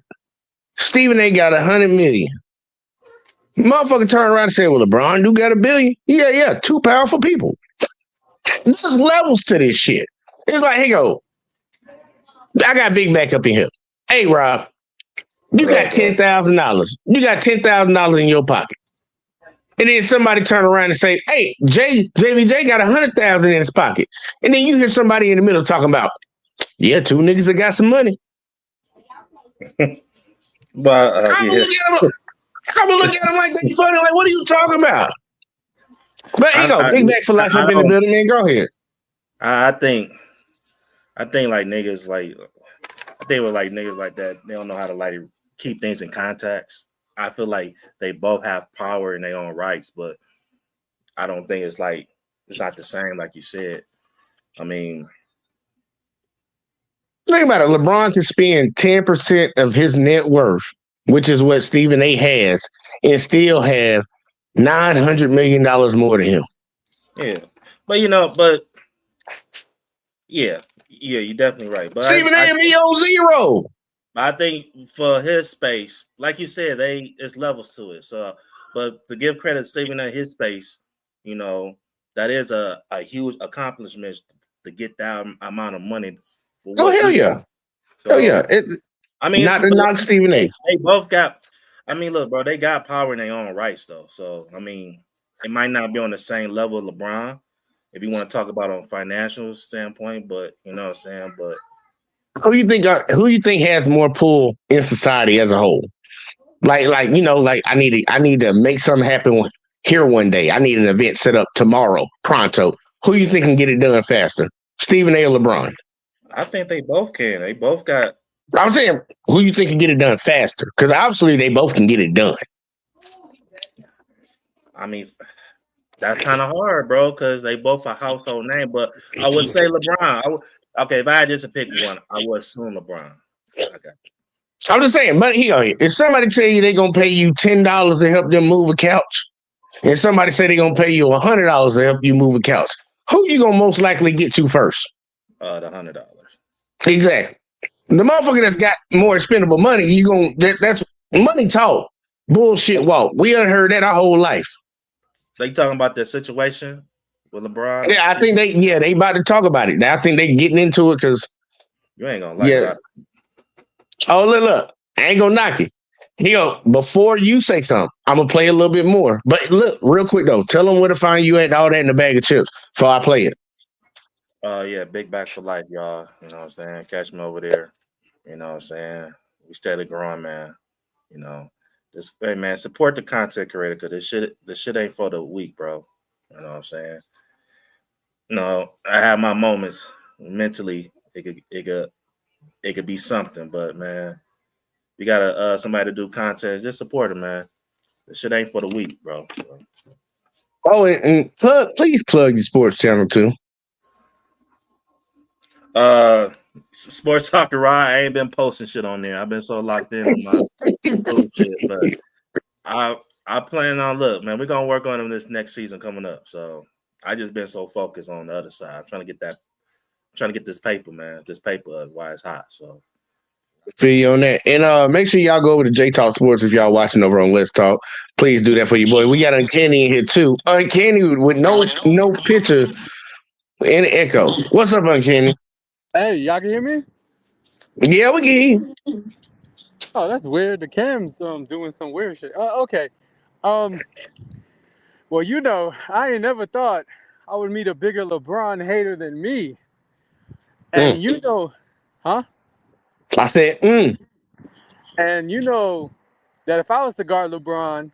Stephen A. got $100 million. Motherfucker turned around and said, well, LeBron do got $1 billion. Yeah, two powerful people. There's levels to this shit. It's like, hey, go. I got Big Back up in here. Hey, Rob, you got $10,000. You got $10,000 in your pocket. And then somebody turn around and say, hey, JBJ got $100,000 in his pocket. And then you hear somebody in the middle talking about, Yeah, two niggas that got some money. But I'm gonna look at them like they funny. Like, what are you talking about? But here you go, Big Back for life up in the building, man. Go ahead. I think like niggas like I think with like niggas like that, they don't know how to like keep things in context. I feel like they both have power in their own rights, but I don't think it's not the same like you said. I mean, think about it. LeBron can spend 10% of his net worth, which is what Stephen A has, and still have $900 million more than him. yeah, but yeah, you're definitely right. But Stephen A be on zero. I think for his space, like you said, it's levels to it. So, but to give credit to Stephen A, his space, that is a huge accomplishment to get that amount of money. Oh hell yeah, so, hell yeah! Not to knock Stephen A. They both got. I mean, look, bro, they got power in their own rights, though. So, I mean, it might not be on the same level of LeBron, if you want to talk about on financial standpoint, but you know what I'm saying. But who you think has more pull in society as a whole? Like I need to make something happen here one day. I need an event set up tomorrow, pronto. Who you think can get it done faster, Stephen A. or LeBron? I think they both can. They both got. I'm saying, who you think can get it done faster? Because obviously they both can get it done. I mean, that's kind of hard, bro, because they both a household name. But I would say LeBron. Okay, if I had just to pick one, I would assume LeBron. Okay. I'm just saying, but if somebody tell you they're gonna pay you $10 to help them move a couch, and somebody say they're gonna pay you $100 to help you move a couch, who you gonna most likely get to first? The $100. Exactly. The motherfucker that's got more expendable money, that's money talk, bullshit walk. We done heard that our whole life. They talking about that situation with LeBron? Yeah, I think they about to talk about it. I think they getting into it because you ain't gonna like that. Oh, look, I ain't gonna knock it. Before you say something, I'm gonna play a little bit more. But look, real quick though, tell them where to find you at, all that in the bag of chips before I play it. Yeah, Big Back for life, y'all. You know what I'm saying? Catch me over there. You know what I'm saying? We steady growing, man. Hey man, support the content creator because this shit ain't for the weak, bro. You know what I'm saying? I have my moments mentally. It could be something, but man, you gotta somebody to do content. Just support it, man. This shit ain't for the weak, bro. So. Oh, and please plug your sports channel too. Sports Talker Rod. I ain't been posting shit on there. I've been so locked in with my shit, but I plan on man. We're gonna work on them this next season coming up. So I just been so focused on the other side. I'm trying to get this paper, man. This paper why it's hot. So feel you on that. And make sure y'all go over to J Talk Sports if y'all watching over on Let's Talk. Please do that for your boy. We got Uncanny in here too. Uncanny with no picture and echo. What's up, Uncanny? Hey, y'all can hear me? Yeah, we can hear you. Oh, that's weird. The cam's doing some weird shit. Okay. Well, I ain't never thought I would meet a bigger LeBron hater than me. And huh? I said, And that if I was to guard LeBron,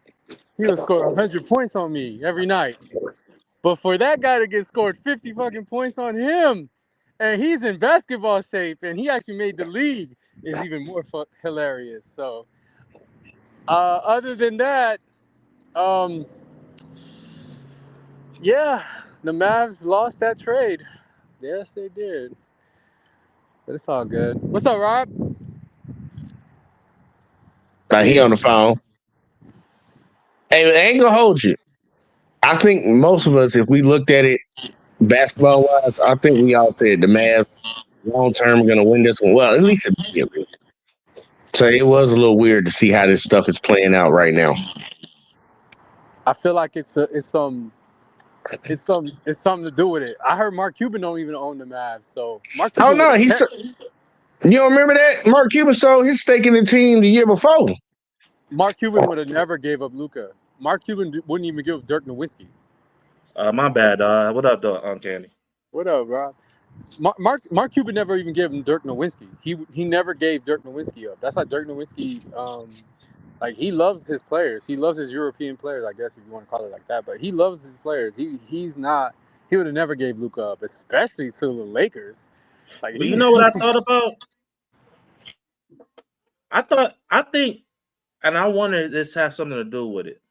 he would score 100 points on me every night. But for that guy to get scored 50 fucking points on him, and he's in basketball shape, and he actually made the league, is even more hilarious. So, other than that, yeah, the Mavs lost that trade. Yes, they did. But it's all good. What's up, Rob? He on the phone. Hey, I ain't gonna hold you. I think most of us, if we looked at it basketball wise, I think we all said the Mavs long term are gonna win this one. Well, at least immediately. So it was a little weird to see how this stuff is playing out right now. I feel like it's something to do with it. I heard Mark Cuban don't even own the Mavs, so Mark Cuban. Oh no, you don't remember that? Mark Cuban sold his stake in the team the year before. Mark Cuban would have never gave up Luka. Mark Cuban wouldn't even give up Dirk Nowitzki. My bad, what up, Uncanny? What up, bro? Mark Cuban never even gave him Dirk Nowitzki. He never gave Dirk Nowitzki up. That's why Dirk Nowitzki, like he loves his players. He loves his European players, I guess if you want to call it like that. But he loves his players. He's not. He would have never gave Luka up, especially to the Lakers. Like, But you know what I thought about? I think, and I wonder if this has something to do with it.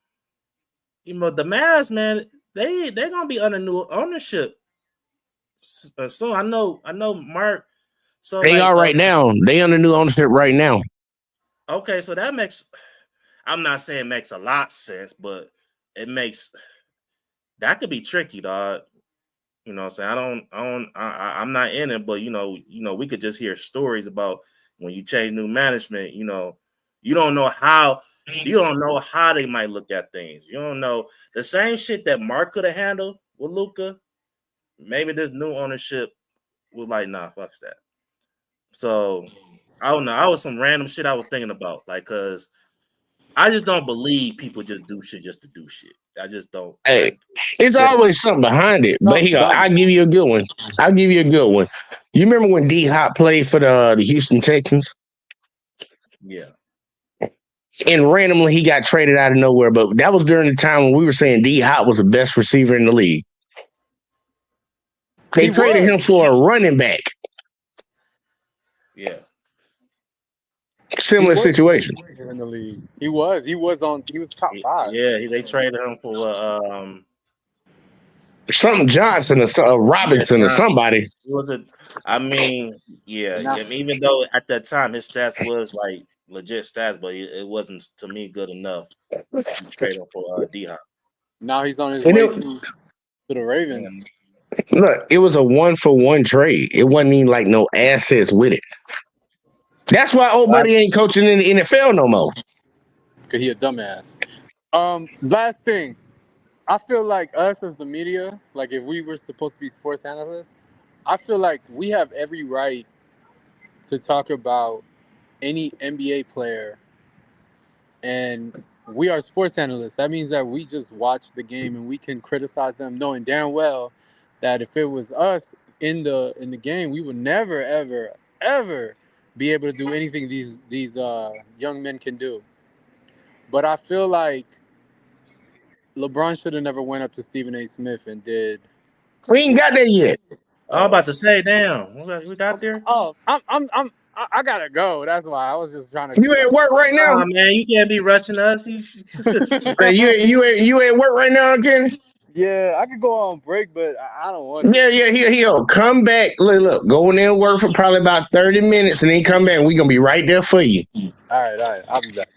You know, the Mavs, man, they're gonna be under new ownership soon. I know, Mark. So They are right now. They under new ownership right now. Okay, so that makes. I'm not saying it makes a lot of sense, but it makes that could be tricky, dog. You know what I'm saying? I'm not in it, but you know, we could just hear stories about when you change new management, you don't know how they might look at things. You don't know the same shit that Mark could have handled with Luka. Maybe this new ownership was like, nah, fuck that. So I don't know. I was some random shit I was thinking about, like, cause I just don't believe people just do shit just to do shit. I just don't. Hey, it's always something behind it. But here, I'll give you a good one. You remember when D Hop played for the Houston Texans? Yeah. And randomly he got traded out of nowhere. But that was during the time when we were saying D Hop was the best receiver in the league. They traded him for a running back. Yeah. Similar situation. In the league. He was top 5. Yeah, they traded him for something Johnson or Robinson or somebody. Was it? I mean, yeah. Even though at that time his stats was like legit stats, but it wasn't to me good enough to trade him for D-Hop. Now he's on his way to the Ravens. Look, it was a 1-for-1 trade. It wasn't even like no assets with it. That's why old buddy ain't coaching in the NFL no more. Cause he a dumbass. Last thing, I feel like us as the media, like if we were supposed to be sports analysts, I feel like we have every right to talk about any NBA player, and we are sports analysts. That means that we just watch the game and we can criticize them, knowing damn well that if it was us in the game, we would never ever be able to do anything these young men can do. But I feel like LeBron should have never went up to Stephen A. Smith and did. We ain't got there yet. I'm about to say, damn, we got there. Oh, I gotta go. That's why I was just trying to. You at work right now? Oh man, you can't be rushing us. Hey, you at work right now, Kenny? Yeah, I could go on break, but I don't want to. Yeah. He'll come back. Look, go in there and work for probably about 30 minutes, and then come back. We're gonna be right there for you. All right. I'll be back.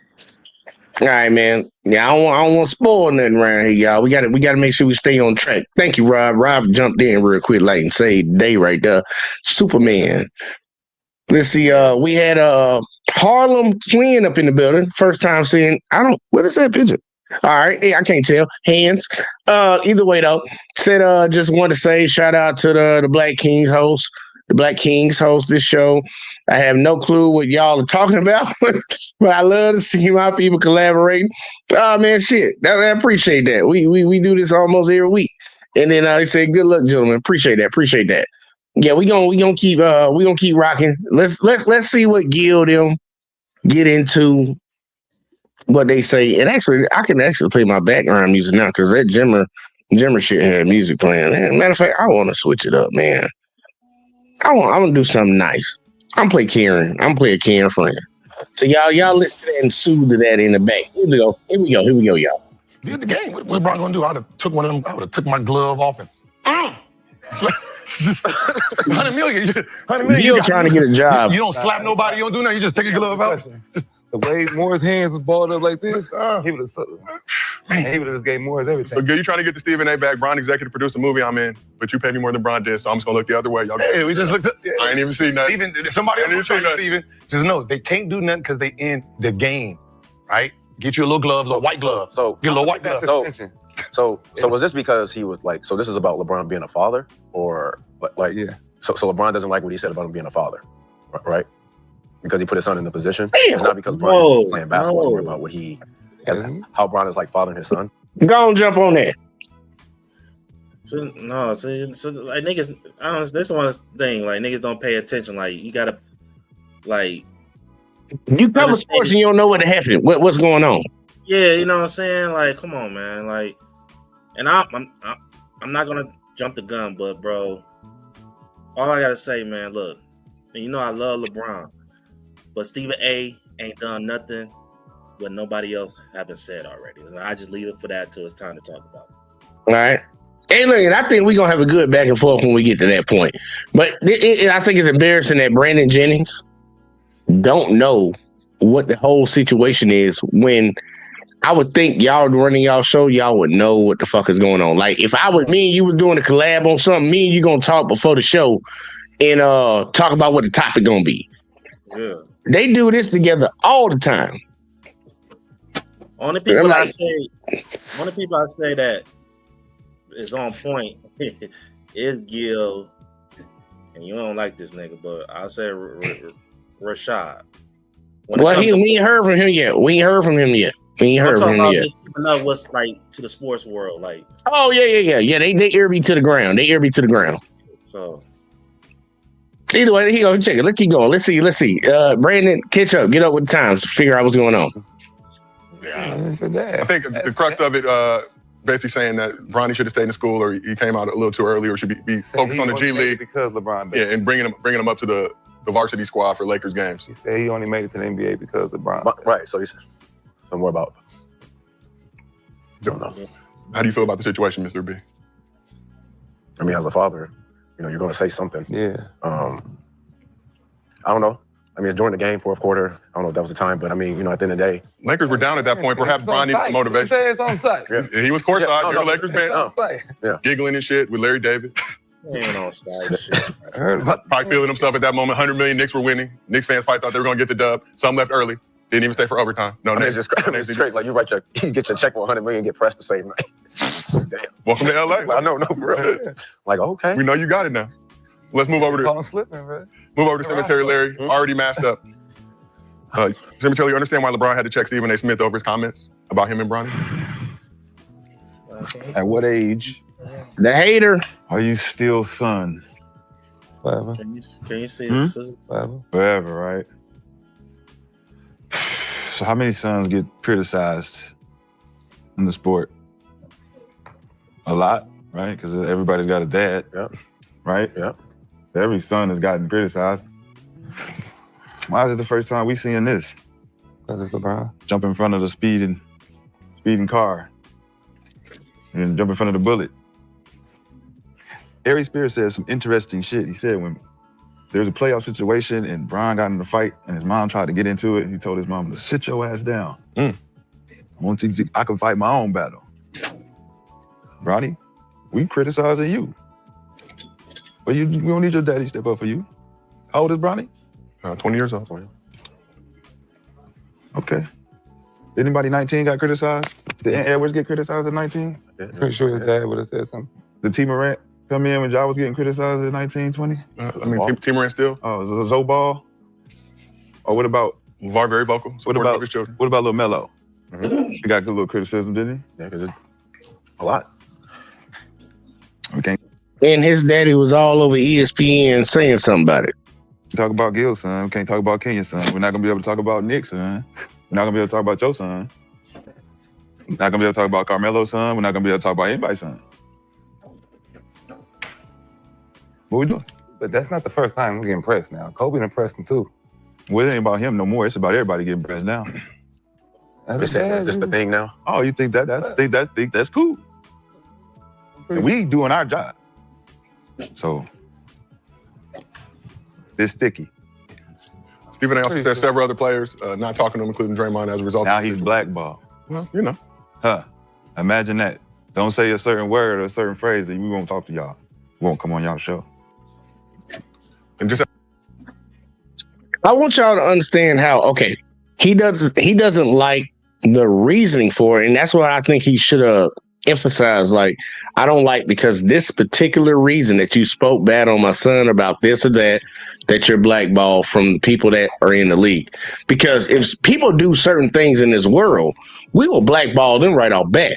All right, man. Yeah, I don't want to spoil nothing around here, y'all. We gotta make sure we stay on track. Thank you, Rob. Rob jumped in real quick, like, and saved the day right there. Superman. Let's see. We had Harlem Quinn up in the building. First time seeing. What is that picture? All right, I can't tell. Hands. Either way though, said just want to say shout out to the Black Kings host. The Black Kings host this show. I have no clue what y'all are talking about, but I love to see my people collaborating. Oh man, shit. I appreciate that. We do this almost every week. And then they say, good luck, gentlemen. Appreciate that. Yeah, we gonna keep rocking. Let's see what Gil them get into. What they say, and actually, I can actually play my background music now because that Jimmer shit had music playing. And matter of fact, I want to switch it up, man. I want to do something nice. I'm play Karen. I'm play a Karen friend. So y'all listen to that and soothe to that in the back. Here we go, y'all. Did the game. What LeBron gonna do? I would have took one of them. I would have took my glove off and. $100 million. You're trying to get a job. You don't slap nobody. You don't do nothing. You just take your glove out. The way Moore's hands was balled up like this, he would have just gave Moore's everything. So good, you trying to get the Stephen A. back. Bron executive produced a movie I'm in, but you paid me more than Bron did, so I'm just gonna look the other way. Y'all hey, we just looked up. I ain't even seen nothing. Even somebody else Steven. Just know they can't do nothing because they in the game, right? Get you a little glove, a white glove. So get a little white glove. So was this because he was like? So this is about LeBron being a father, or like? Yeah. So LeBron doesn't like what he said about him being a father, right? Because he put his son in the position. It's not because Bron is playing basketball. It's more about what how Bron is like fathering his son. Go on, jump on that. So like niggas, I don't know, this one thing, like niggas don't pay attention. Like you gotta like You cover sports and you don't know what happened. What's going on? Yeah, you know what I'm saying? Like, come on, man. Like, and I'm not gonna jump the gun, but bro, all I gotta say, man, look, and you know I love LeBron, but Stephen A ain't done nothing what nobody else haven't said already. And I just leave it for that till it's time to talk about it. All right. Hey, look, and I think we're going to have a good back and forth when we get to that point. But I think it's embarrassing that Brandon Jennings don't know what the whole situation is when I would think y'all running y'all show, y'all would know what the fuck is going on. Like, if me and you was doing a collab on something, me and you going to talk before the show and talk about what the topic going to be. Yeah. They do this together all the time. Only people I say that is on point is Gil, and you don't like this nigga, but I'll say Rashad. We ain't heard from him yet. We ain't heard from him yet. Just keeping up what's like to the sports world, like. Oh yeah. They ear me to the ground. So. Either way, here you go. Check it. Let's keep going. Let's see. Brandon, catch up. Get up with the times. Figure out what's going on. I think the crux of it, basically saying that Bronny should have stayed in school, or he came out a little too early, or should be focused on the G League because LeBron. Yeah, and bringing him up to the varsity squad for Lakers games. He said he only made it to the NBA because LeBron. Right. So he's more about. How do you feel about the situation, Mr. B? I mean, as a father, you're going to say something. Yeah. I don't know. I mean, during the game, fourth quarter, I don't know if that was the time, but I mean, at the end of the day. Lakers were down at that point. Perhaps Bron needed some motivation. Say it's on site. He was courtside. You're a Lakers fan. Yeah. Giggling and shit with Larry David. Probably feeling himself at that moment. 100 million Knicks were winning. Knicks fans probably thought they were going to get the dub. Some left early. Didn't even stay for overtime. No, it's just crazy. Like you get your check for 100 million, get pressed the same night. Damn. Welcome to LA. I know, bro. Like, okay. We know you got it now. Let's move over to Cemetery Larry. Already masked up. Cemetery, you understand why LeBron had to check Stephen A. Smith over his comments about him and Bronny? At what age? The hater. Are you still son? Forever. Can you see this? Forever, right? So how many sons get criticized in the sport? A lot, right? Because everybody's got a dad, right? Yep. Every son has gotten criticized. Why is it the first time we seeing this? Because it's LeBron. Jump in front of the speeding car and jump in front of the bullet. Ari Spears said some interesting shit. He said when there was a playoff situation and Bron got in the fight and his mom tried to get into it, he told his mom to sit your ass down. I can fight my own battle. Bronny, we criticizing you. But we don't need your daddy to step up for you. How old is Bronny? 20 years old. Okay. Anybody 19 got criticized? Did Edwards get criticized at 19? Pretty sure his dad would have said something. Did T. Morant come in when Ja was getting criticized at 19, 20? T. Morant still. Oh, Zobal? Or what about? LeVar very vocal. What about his children? What about Lil Melo? He got a good little criticism, didn't he? Yeah, because a lot. Okay. And his daddy was all over ESPN saying something about it. Talk about Gil's son. We can't talk about Kenya's son. We're not gonna be able to talk about Nick's son. We're not gonna be able to talk about your son. We're not gonna be able to talk about Carmelo's son. We're not gonna be able to talk about anybody's son. What we doing? But that's not the first time we're getting pressed now. Kobe done pressed him too. Well, it ain't about him no more. It's about everybody getting pressed now. That's the thing now. Oh, you think that's cool? And we doing our job. So it's sticky. Stephen A. also said several other players not talking to him, including Draymond, as a result. Now he's blackballed. Well, you know. Imagine that. Don't say a certain word or a certain phrase and we won't talk to y'all. We won't come on y'all show. And just I want y'all to understand how, he doesn't like the reasoning for it, and that's what I think he should have emphasized. Like, I don't like because this particular reason that you spoke bad on my son about this or that you're blackballed from people that are in the league. Because if people do certain things in this world, we will blackball them right off bat.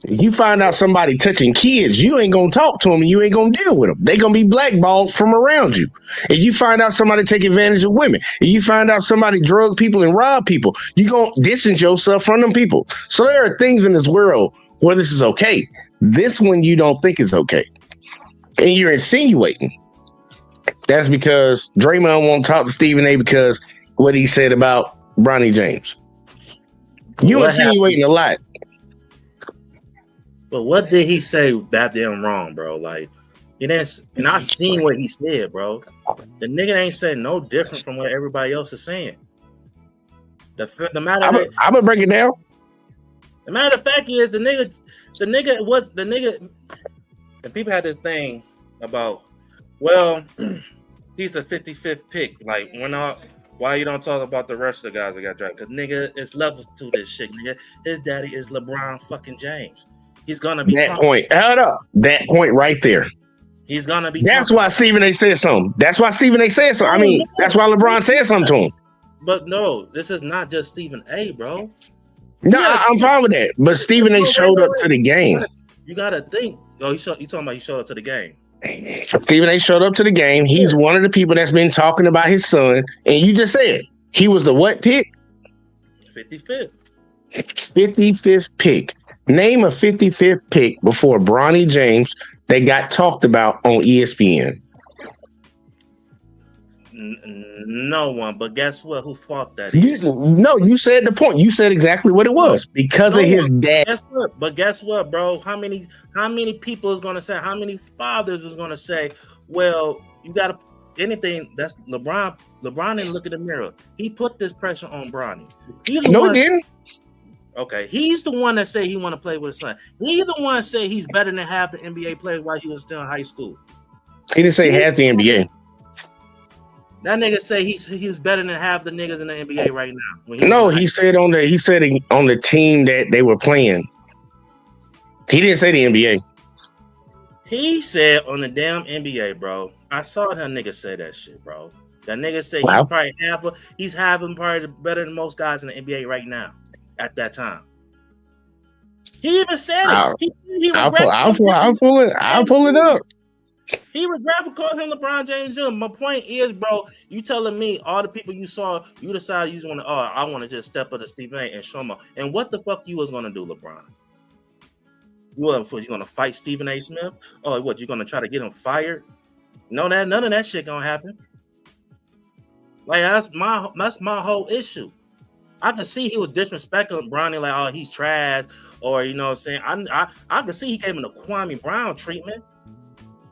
You find out somebody touching kids, you ain't gonna talk to them and you ain't gonna deal with them. They gonna be blackballed from around you. If you find out somebody take advantage of women, if you find out somebody drug people and rob people, you gonna distance yourself from them people. So there are things in this world where this is okay. This one you don't think is okay. And you're insinuating. That's because Draymond won't talk to Stephen A because what he said about Bronny James. You insinuating a lot. But what did he say that damn wrong, bro? Like, and I seen what he said, bro. The nigga ain't saying no different from what everybody else is saying. The matter I'm gonna break it down. The matter of fact is the nigga, and people had this thing about, well, he's the 55th pick. Like, why you don't talk about the rest of the guys that got drafted? Because nigga, it's levels to this shit, nigga. His daddy is LeBron fucking James. He's gonna be that point. Hold up. That point right there. He's gonna be. That's why Stephen A. said something. That's why Stephen A. said something. I mean, that's why LeBron said something to him. But no, this is not just Stephen A., bro. No, I'm fine with that. But Stephen A. showed up to the game. You gotta think. Oh, you talking about he showed up to the game? Stephen A. showed up to the game. He's one of the people that's been talking about his son. And you just said he was the what pick? 55th. 55th pick. Name a 55th pick before Bronny James that got talked about on ESPN. No one, but guess what? Who fought that? No, you said the point. You said exactly what it was because of his dad. Guess what, bro? How many people is gonna say? How many fathers is gonna say? Well, you gotta anything. That's LeBron. LeBron didn't look in the mirror. He put this pressure on Bronny. He didn't. Okay, he's the one that said he want to play with his son. He's the one that said he's better than half the NBA players while he was still in high school. He didn't say half the NBA. That nigga say he's better than half the niggas in the NBA right now. He said on the team that they were playing. He didn't say the NBA. He said on the damn NBA, bro. I saw that nigga say that shit, bro. That nigga say he's having probably better than most guys in the NBA right now. At that time, he even said it. I'll pull it up. He regretted calling him LeBron James Jr. My point is, bro, you telling me all the people you saw, you decided you just want to, I want to just step up to Stephen A. and show him. And what the fuck you was gonna do, LeBron? You gonna fight Stephen A. Smith? Oh, what you gonna try to get him fired? No, none of that shit gonna happen. Like that's my whole issue. I can see he was disrespecting Bronny, like, oh, he's trash, or you know what I'm saying. I can see he gave him the Kwame Brown treatment,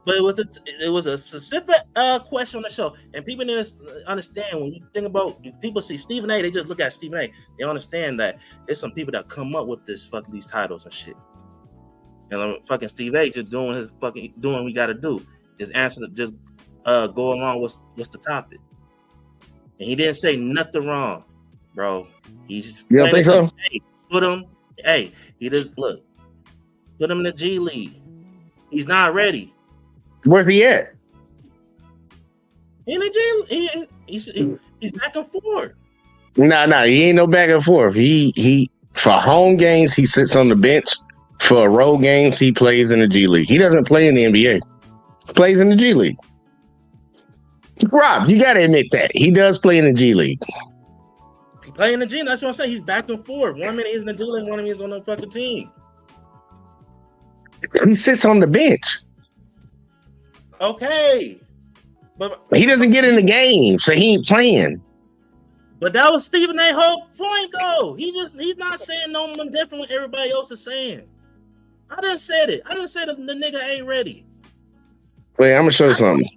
but it was a specific question on the show, and people need to understand when you think about people see Stephen A. They just look at Stephen A. They understand that there's some people that come up with these titles and shit, and fucking Steve A. just doing what we got to do. His answer to just go along with what's the topic, and he didn't say nothing wrong. Bro, he's you don't think so? Hey, he just put him in the G League. He's not ready. Where's he at? In the G League. He's back and forth. Nah, he ain't no back and forth. He for home games he sits on the bench. For road games he plays in the G League. He doesn't play in the NBA. He plays in the G League. Rob, you gotta admit that he does play in the G League. Playing the G, that's what I'm saying. He's back and forth. 1 minute he's in the G League, 1 minute he's on the fucking team. He sits on the bench. Okay. But he doesn't get in the game, so he ain't playing. But that was Stephen A. whole point, though. He's not saying no more different what everybody else is saying. I just said it. I just said the nigga ain't ready. Wait, I'm gonna show you something.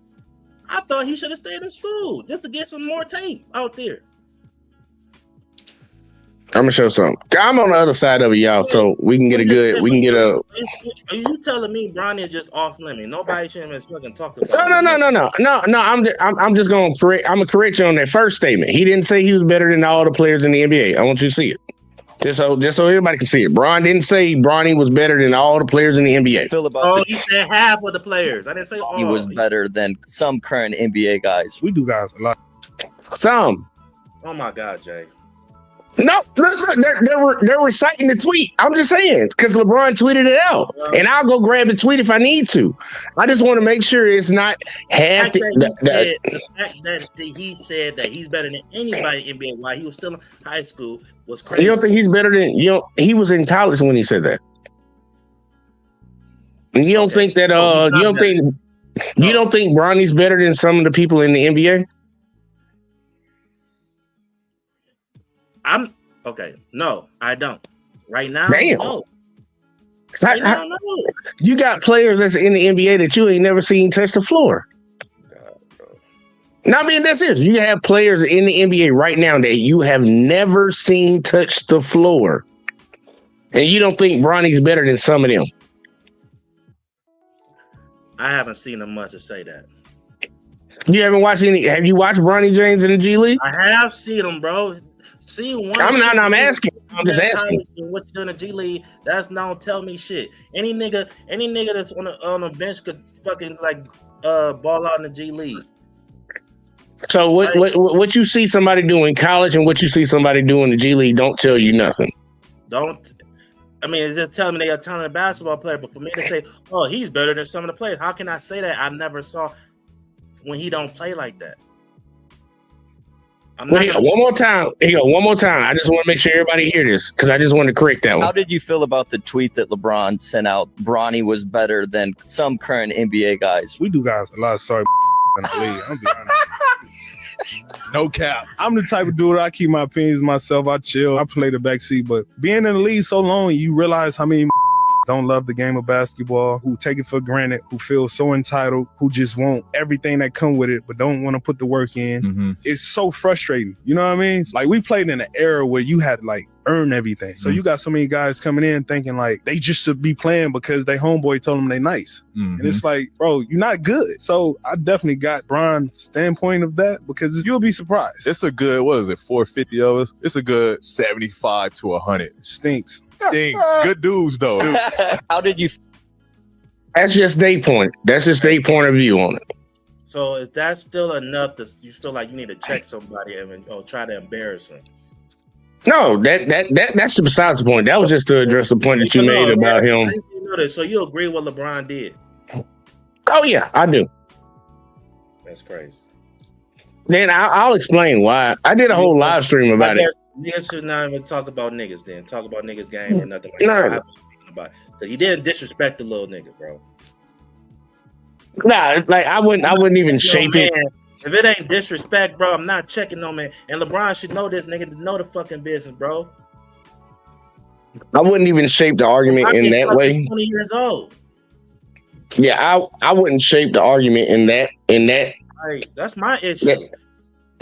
I thought he should have stayed in school just to get some more tape out there. I'm gonna show something. I'm on the other side of it, y'all, so we can get a good. We can get a. Are you telling me Bronny is just off limit? Nobody should have fucking talked about. No. I'm just gonna correct. I'm gonna correct you on that first statement. He didn't say he was better than all the players in the NBA. I want you to see it, just so everybody can see it. Bron didn't say Bronny was better than all the players in the NBA. He said half of the players. I didn't say all. He was better than some current NBA guys. We do guys a lot. Some. Oh my God, Jay. No, look, they're reciting the tweet. I'm just saying because LeBron tweeted it out, and I'll go grab the tweet if I need to. I just want to make sure it's not half. The fact that he said that he's better than anybody in NBA while he was still in high school was crazy. You don't think he's better than he was in college when he said that? And you don't think that you don't think Bronny's better than some of the people in the NBA? I'm okay. No, I don't. Right now, damn. No. Right now, no. You got players that's in the NBA that you ain't never seen touch the floor. Not being that serious. You have players in the NBA right now that you have never seen touch the floor, and you don't think Bronny's better than some of them. I haven't seen him much to say that. You haven't watched any? Have you watched Bronny James in the G League? I have seen him, bro. See one. I'm asking. I'm just asking. What you doing in the G League? That's not tell me shit. Any nigga that's on a bench could fucking like ball out in the G League. So what you see somebody do in college and what you see somebody do in the G League don't tell you nothing. I mean, it's just telling me they are a talented basketball player, but for me to say, oh, he's better than some of the players, how can I say that? I never saw when he don't play like that. One more time. Here you go. One more time. I just want to make sure everybody hear this because I just want to correct that one. How did you feel about the tweet that LeBron sent out? Bronny was better than some current NBA guys. We do guys a lot of sorry in the league. I'm be honest. No cap. I'm the type of dude, I keep my opinions myself. I chill. I play the backseat. But being in the league so long, you realize how many don't love the game of basketball, who take it for granted, who feel so entitled, who just want everything that come with it, but don't want to put the work in. Mm-hmm. It's so frustrating. You know what I mean? Like, we played in an era where you had like earn everything. So you got so many guys coming in thinking like they just should be playing because they homeboy told them they nice. Mm-hmm. And it's like, bro, you're not good. So I definitely got Bron's standpoint of that because you'll be surprised. It's a good, what is it, 450 of us? It's a good 75 to 100. Stinks. Good dudes, though. How did you? That's just their point. That's just their point of view on it. So is that still enough that you feel like you need to check somebody or try to embarrass them? No, that's besides the point. That was just to address the point that you made about him. So you agree with what LeBron did? Oh yeah, I do. That's crazy. Then I'll explain why. I did a whole live stream about it. Niggas should not even talk about niggas then. Talk about niggas game or nothing like that. Because he didn't disrespect the little nigga, bro. Nah, like I wouldn't even shape it. If it ain't disrespect, bro, I'm not checking no man. And LeBron should know this nigga to know the fucking business, bro. I wouldn't even shape the argument in that way. 20 years old. Yeah, I wouldn't shape the argument in that. Hey, that's my issue.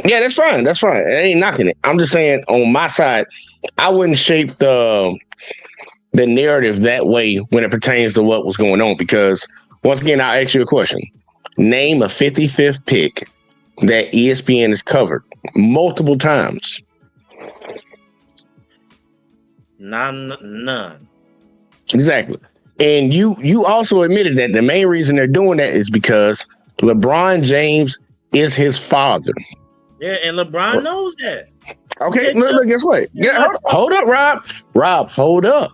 Yeah, that's fine. That's fine. I ain't knocking it. I'm just saying on my side, I wouldn't shape the narrative that way when it pertains to what was going on. Because once again, I'll ask you a question. Name a 55th pick that ESPN has covered multiple times. None. Exactly. And you also admitted that the main reason they're doing that is because LeBron James is his father. Yeah, and LeBron knows that. Okay, look, guess what? Yeah, hold up, Rob. Rob, hold up.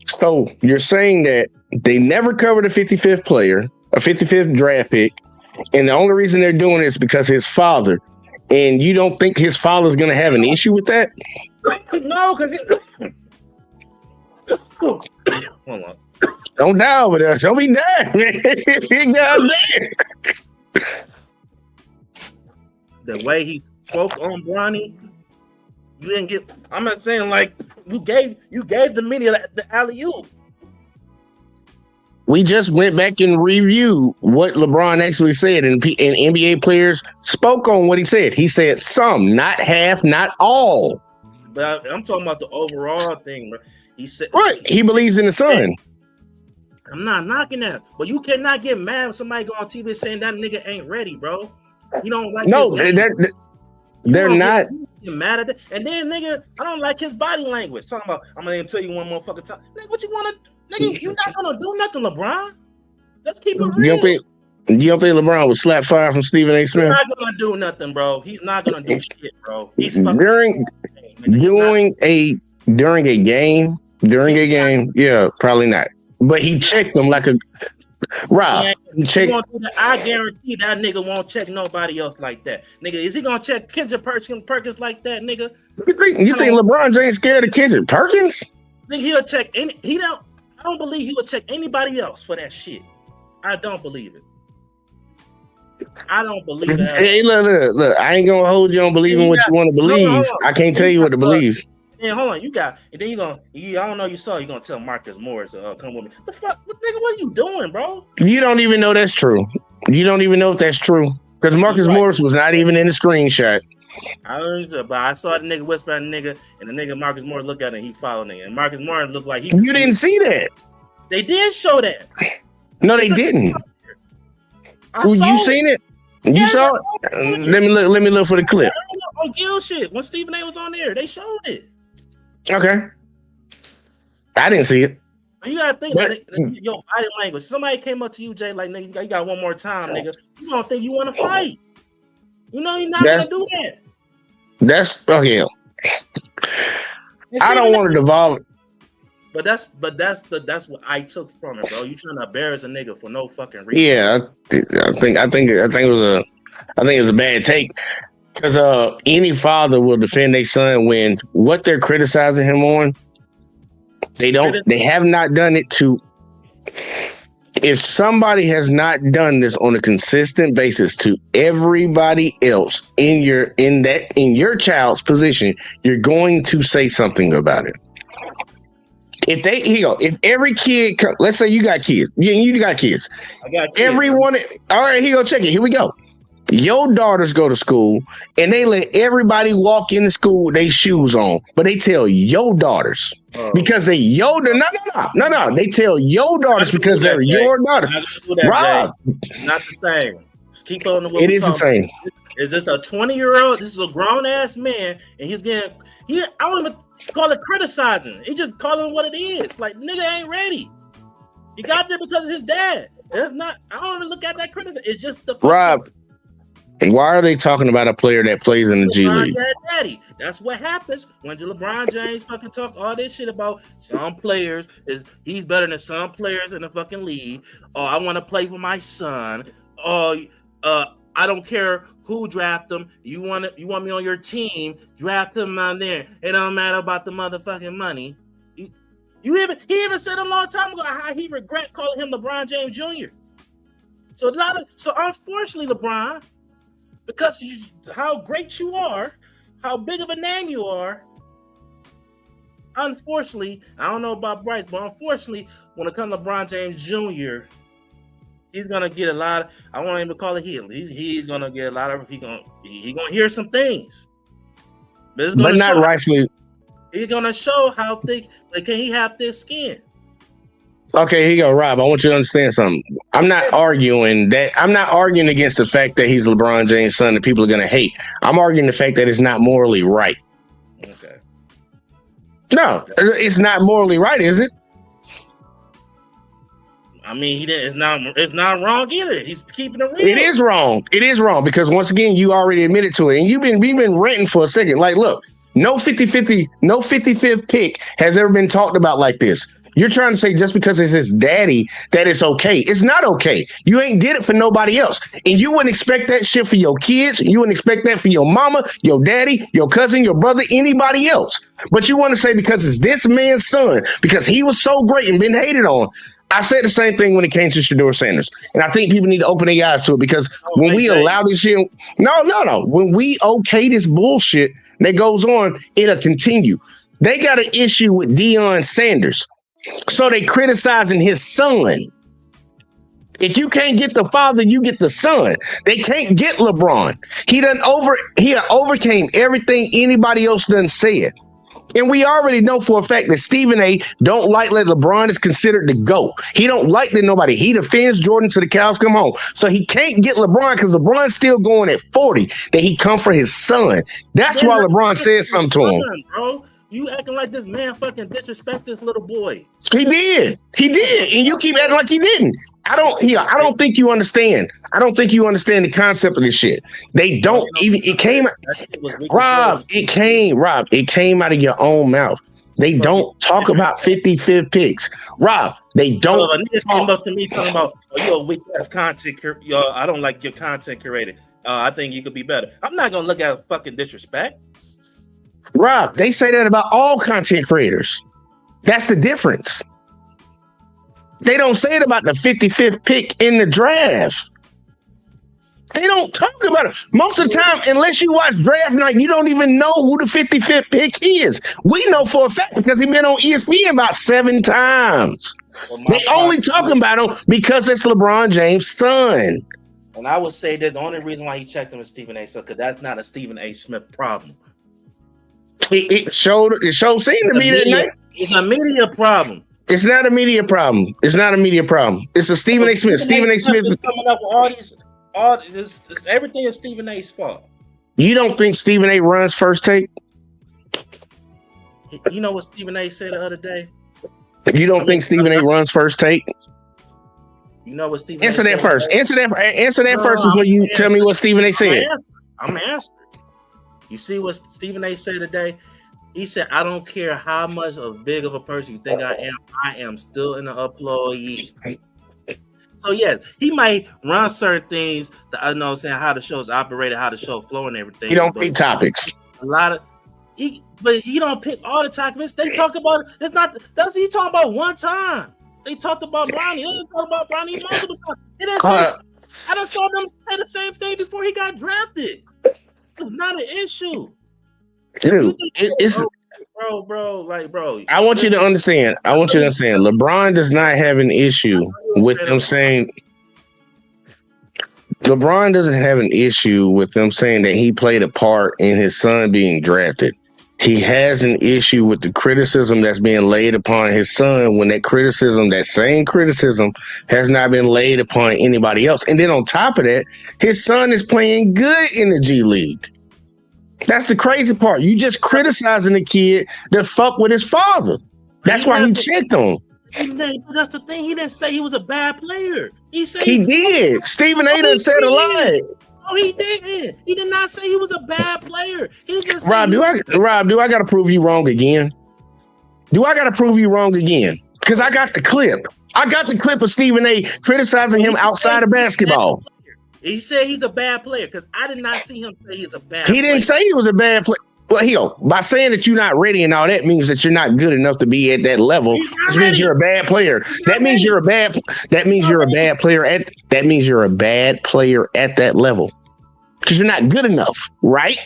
So you're saying that they never covered a 55th player, a 55th draft pick, and the only reason they're doing it is because his father. And you don't think his father's going to have an issue with that? No, because hold on. Don't die over there. Don't be dying, man. God damn. The way he spoke on Bronny, you didn't get. I'm not saying like you gave the media the alley-oop. We just went back and reviewed what LeBron actually said, and NBA players spoke on what he said. He said some, not half, not all. But I'm talking about the overall thing, bro. He said right. He believes in the son. I'm not knocking that, but you cannot get mad when somebody go on TV saying that nigga ain't ready, bro. You don't like no, they're not get mad at it. And then nigga, I don't like his body language. Talking about I'm gonna tell you one more fucking time. Nigga, what you wanna nigga, you're not gonna do nothing, LeBron. Let's keep it real. You don't think LeBron would slap fire from Stephen A. He's Smith? not gonna do nothing, bro. He's not gonna do shit, bro. He's fucking during a game, yeah, probably not. But he checked them like a Rob. He checked. I guarantee that nigga won't check nobody else like that. Nigga, is he gonna check Kendrick Perkins like that, nigga? You think LeBron James scared of Kendrick Perkins? I think he'll check any. I don't believe he would check anybody else for that shit. I don't believe it. I don't believe it. Hey, look. I ain't gonna hold you on believing what you want to believe. Hold on. I can't tell you what to believe. Man, hold on. And then I don't know you saw. You're gonna tell Marcus Morris to come with me. The fuck, nigga, what are you doing, bro? You don't even know that's true. You don't even know if that's true because Marcus Morris was not even in the screenshot. But I saw the nigga whisper at the nigga, and the nigga Marcus Morris looked at it and he followed nigga. And Marcus Morris looked like he. You didn't see that. They did show that. No, they didn't. You seen it? You saw it? Let me look for the clip. On Gil shit, when Stephen A was on there, they showed it. Okay. I didn't see it. You gotta think about it. Your body language. Somebody came up to you, Jay, like nigga, you got one more time, nigga. You don't think you want to fight? You know you're not gonna do that. That's okay. I don't want to devolve. But that's what I took from it, bro. You trying to embarrass a nigga for no fucking reason. Yeah, I think it was a bad take because any father will defend their son when what they're criticizing him on. They have not done it to. If somebody has not done this on a consistent basis to everybody else in your child's position, you're going to say something about it. If every kid, let's say you got kids, you got kids. I got kids. Everyone, all right, here go check it. Here we go. Your daughters go to school and they let everybody walk into school with their shoes on, but they tell your daughters because they no. They tell your daughters because they're your daughters. Rob, not the same. Just keep on the. It is the same. Is this a 20-year-old? This is a grown ass man, and he's getting. I don't even call it criticizing. He just calling what it is. Like nigga ain't ready. He got there because of his dad. It's not. I don't even look at that criticism. It's just the Rob. Why are they talking about a player that plays in the G League? Daddy. That's what happens when LeBron James fucking talk all this shit about some players he's better than some players in the fucking league. Oh, I want to play for my son. Oh, I don't care who draft him. You want me on your team? Draft him on there. It don't matter about the motherfucking money. He even said a long time ago how he regret calling him LeBron James Jr. So unfortunately, LeBron. Because how great you are, how big of a name you are, unfortunately, I don't know about Bryce, but unfortunately, when it comes to LeBron James Jr., he's gonna get a lot. I won't even call it healing. He's gonna get a lot of. He's gonna hear some things, but not rightfully. He's gonna show how thick. Like, can he have thick skin? Okay, here you go, Rob. I want you to understand something. I'm not arguing that. I'm not arguing against the fact that he's LeBron James' son that people are going to hate. I'm arguing the fact that it's not morally right. Okay. No, it's not morally right, is it? I mean, he didn't. It's not wrong either. He's keeping it real. It is wrong. It is wrong because once again, you already admitted to it, and we've been ranting for a second. Like, look, no 50-50, no 55th pick has ever been talked about like this. You're trying to say just because it's his daddy that it's okay. It's not okay. You ain't did it for nobody else. And you wouldn't expect that shit for your kids. You wouldn't expect that for your mama, your daddy, your cousin, your brother, anybody else. But you want to say because it's this man's son, because he was so great and been hated on. I said the same thing when it came to Shedeur Sanders. And I think people need to open their eyes to it because when we allow this shit, no. When we okay this bullshit that goes on, it'll continue. They got an issue with Deion Sanders. So they criticizing his son. If you can't get the father, you get the son. They can't get LeBron. He overcame everything anybody else done said. And we already know for a fact that Stephen A. don't like that LeBron is considered the GOAT. He don't like that nobody. He defends Jordan till the cows come home. So he can't get LeBron because LeBron's still going at 40 that he come for his son. That's why LeBron said something to him. Bro. You acting like this man fucking disrespect this little boy. He did. And you keep acting like he didn't. I don't think you understand. I don't think you understand the concept of this shit. They don't even. It came, Rob. It came out of your own mouth. They don't talk about 55th picks, Rob. They don't. So, niggas came up to me talking about, "Oh, you're a weak ass content curator. I don't like your content curator. I think you could be better." I'm not gonna look at fucking disrespect. Rob, they say that about all content creators. That's the difference. They don't say it about the 55th pick in the draft. They don't talk about it. Most of the time, unless you watch draft night, you don't even know who the 55th pick is. We know for a fact because he's been on ESPN about 7 times. They only talking about him because it's LeBron James' son. And I would say that the only reason why he checked him is Stephen A. Smith, because that's not a Stephen A. Smith problem. It showed seemed to be that night. It's a media problem. It's not a media problem. It's not a media problem. It's a Stephen A. Smith. Stephen A. Smith is coming up with everything is Stephen A.'s fault. You don't think Stephen A. runs First Take? You know what Stephen A. said the other day? You don't think Stephen A. runs First Take? You know what Stephen Answer A. that said first. today? Answer that first before you tell me what Stephen A. said. I'm answering. You see what Stephen A. said today? He said, "I don't care how much of big of a person you think I am still an employee." So yes, he might run certain things that I know what I'm saying, how the show's operated, how the show flow and everything. He don't pick topics. A lot of but he don't pick all the topics. They talk about it's not that's he talking about one time. They talked about Bronny. They didn't talk about Bronny multiple times. I done saw them say the same thing before he got drafted. It's not an issue. Dude, it's bro. I want you to understand. LeBron does not have an issue with them saying. LeBron doesn't have an issue with them saying that he played a part in his son being drafted. He has an issue with the criticism that's being laid upon his son when that same criticism has not been laid upon anybody else. And then on top of that, his son is playing good in the G League. That's the crazy part. You just criticizing the kid that fuck with his father. That's why he checked on him. That's the thing. He didn't say he was a bad player. He said he did. Stephen A. done said a lot. No, he didn't. He did not say he was a bad player. He just Rob, do I gotta prove you wrong again? Do I gotta prove you wrong again? Because I got the clip. I got the clip of Stephen A. criticizing him outside of basketball. He said he's a bad player because I did not see him say he's a bad player. He didn't say he was a bad player. Well, by saying that you're not ready and all that means that you're not good enough to be at that level, which means you're a bad player. That means you're a bad player at that level. Because you're not good enough, right?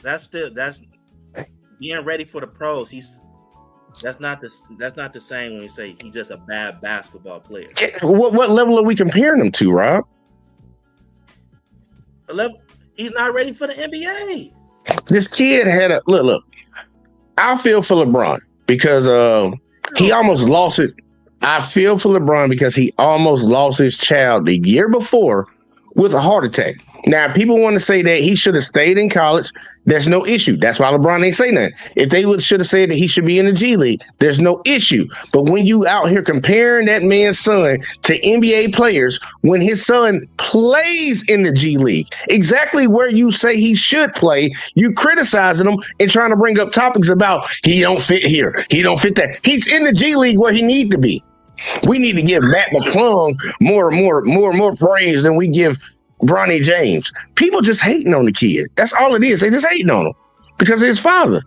That's being ready for the pros. That's not the same when you say he's just a bad basketball player. What level are we comparing him to, Rob? He's not ready for the NBA. This kid had a look. I feel for LeBron because he almost lost it. I feel for LeBron because he almost lost his child the year before with a heart attack. Now, people want to say that he should have stayed in college. There's no issue. That's why LeBron ain't say nothing. If they should have said that he should be in the G League, there's no issue. But when you out here comparing that man's son to NBA players, when his son plays in the G League, exactly where you say he should play, you criticizing him and trying to bring up topics about he don't fit here, he don't fit that. He's in the G League where he need to be. We need to give Matt McClung more praise than we give Bronny James. People just hating on the kid. That's all it is. They just hating on him because of his father.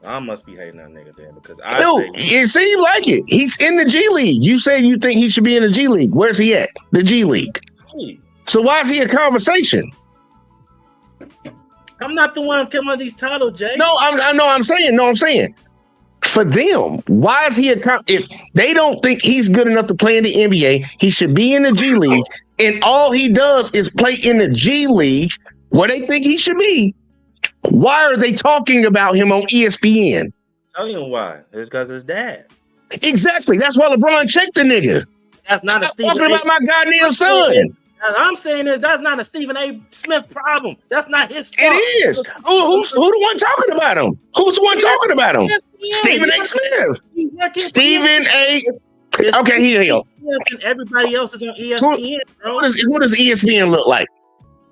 I must be hating on that nigga then because it seems like it. He's in the G League. You said you think he should be in the G League. Where's he at? The G League. So why is he a conversation? I'm not the one coming on these titles, Jay. I'm saying. For them, why is he if they don't think he's good enough to play in the NBA, he should be in the G League, and all he does is play in the G League where they think he should be. Why are they talking about him on ESPN? Tell you why. It's because his dad. Exactly. That's why LeBron checked the nigga. That's not a Stephen talking about my goddamn son. I'm saying is that's not a Stephen A. Smith problem. That's not his fault. It is. Who's the one talking about him? Who's the one talking about him? Stephen A. Smith. Stephen A. Okay, here. Everybody else is on ESPN, bro. What does ESPN look like?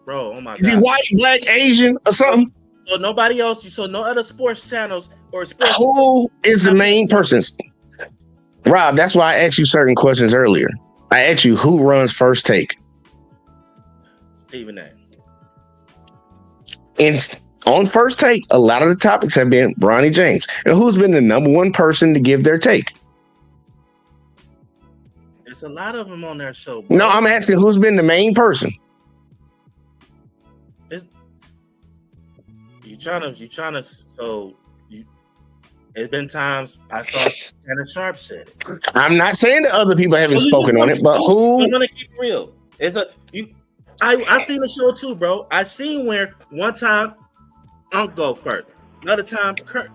Bro, oh my God. Is he white, black, Asian, or something? So nobody else. So no other sports channels or sports. Who is the main person? Rob, that's why I asked you certain questions earlier. I asked you who runs First Take. Stephen A. And on First Take, a lot of the topics have been Bronny James. And who's been the number one person to give their take? There's a lot of them on their show, bro. No, I'm asking who's been the main person. It's been times I saw Shannon Sharp said it. I'm not saying that other people haven't spoken on it, but who? I'm gonna keep it real. I seen the show too, bro. I seen where one time Unc go first, another time Kurt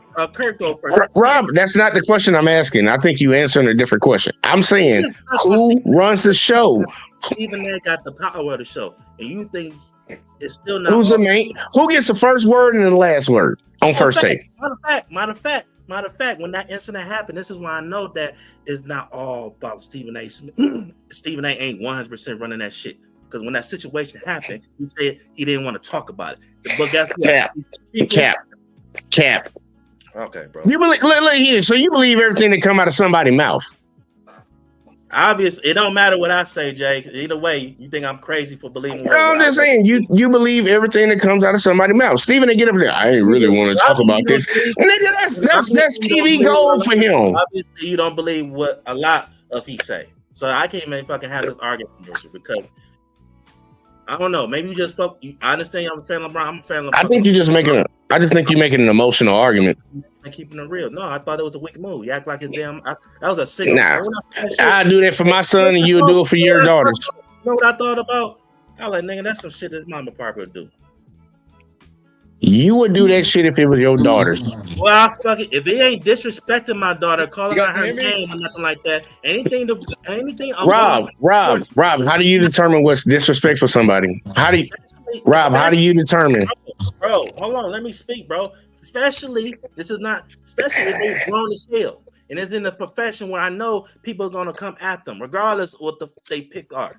go first. Rob, that's not the question I'm asking. I think you answering a different question. I'm saying who runs the show? Stephen A. got the power of the show, and you think it's still not. Who's the main? Who gets the first word and the last word on First Take? Matter of fact, when that incident happened, this is why I know that it's not all about Stephen A. Smith. Stephen A. ain't 100% running that shit. Because when that situation happened, he said he didn't want to talk about it. But guess what? Cap. Okay, bro. You believe? Look here. So you believe everything that come out of somebody's mouth? Obviously, it don't matter what I say, Jay. Either way, you think I'm crazy for believing. No, I'm just saying you believe everything that comes out of somebody's mouth. Stephen, get up there. I ain't really want to talk about this. And that's TV gold for him. Obviously, you don't believe what a lot of he say. So I can't even fucking have this argument with you because I don't know. Maybe you just fuck. I understand I'm a fan of LeBron. I'm a fan of LeBron. I think you're just making. I just think you're making an emotional argument. And keeping it real. No, I thought it was a weak move. You act like it's damn. That was a sick. Nah, I do that for my son, and you do it for your daughters. You know what I thought about? I was like, nigga, that's some shit his mama probably would do. You would do that shit if it was your daughters. Well, fuck it. If it ain't disrespecting my daughter, calling out her name or nothing like that, anything. Rob, how do you determine what's disrespect for somebody? How do you determine? Bro, hold on, let me speak, bro. Especially if they grown as hell. And it's in a profession where I know people are gonna come at them, regardless of what they pick are.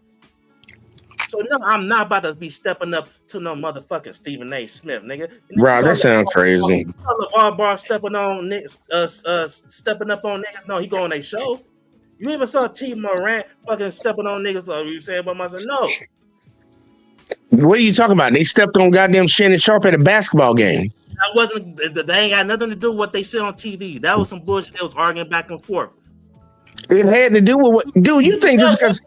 So no, I'm not about to be stepping up to no motherfucking Stephen A. Smith, nigga. Rob, that sounds crazy. Bar stepping on niggas, stepping up on niggas. No, he go on a show. You even saw T. Morant fucking stepping on niggas. Like you saying about myself? No. What are you talking about? They stepped on goddamn Shannon Sharp at a basketball game. That wasn't. They ain't got nothing to do with what they said on TV. That was some bullshit. They was arguing back and forth. It had to do with what, dude. You think just because?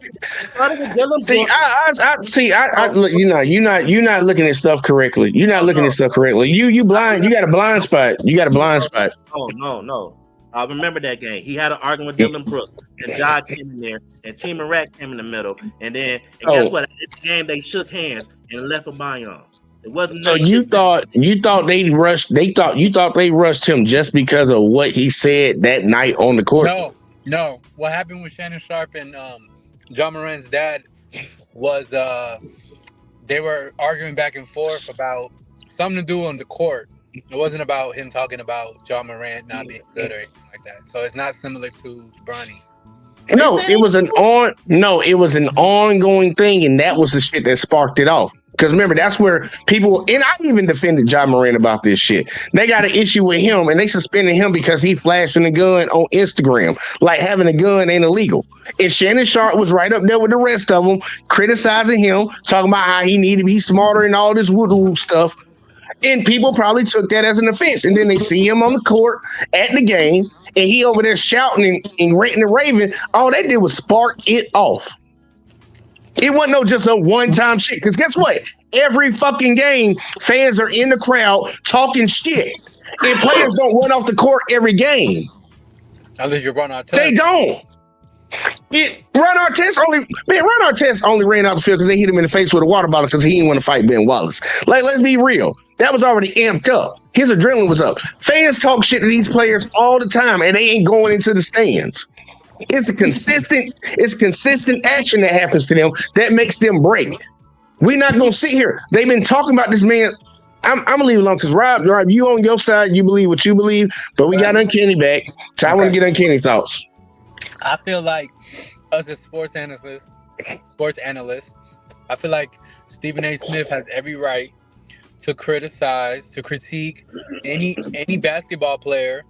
Look, you're not looking at stuff correctly. You're not looking at stuff correctly. You blind. You got a blind spot. Oh no. I remember that game. He had an argument with Dylan Brooks, and Ja came in there, and T. Morant came in the middle, and guess what? At the game they shook hands and left him by him. It wasn't. So you thought they rushed? You thought they rushed him just because of what he said that night on the court? No. What happened with Shannon Sharp and John Moran's dad was they were arguing back and forth about something to do on the court. It wasn't about him talking about John Morant not being good or anything like that. So it's not similar to Bronny. No, it was an ongoing thing, and that was the shit that sparked it off. Because remember, that's where people, and I even defended John Morant about this shit. They got an issue with him, and they suspended him because he flashing a gun on Instagram. Like having a gun ain't illegal. And Shannon Sharp was right up there with the rest of them, criticizing him, talking about how he needed to be smarter and all this woo stuff. And people probably took that as an offense. And then they see him on the court at the game, and he over there shouting and rating the Raven. All they did was spark it off. It wasn't just a one-time shit. Because guess what? Every fucking game, fans are in the crowd talking shit. And players don't run off the court every game. Unless you're Ron Artest. They don't. Ron Artest only ran out the field because they hit him in the face with a water bottle because he didn't want to fight Ben Wallace. Like, let's be real. That was already amped up. His adrenaline was up. Fans talk shit to these players all the time, and they ain't going into the stands. It's consistent action that happens to them that makes them break. We're not gonna sit here. They've been talking about this man. I'm gonna leave it alone because Rob, you on your side, you believe what you believe, but we got Uncanny back. So I want to get Uncanny thoughts. I feel like us as sports analysts, I feel like Stephen A. Smith has every right to critique any basketball player.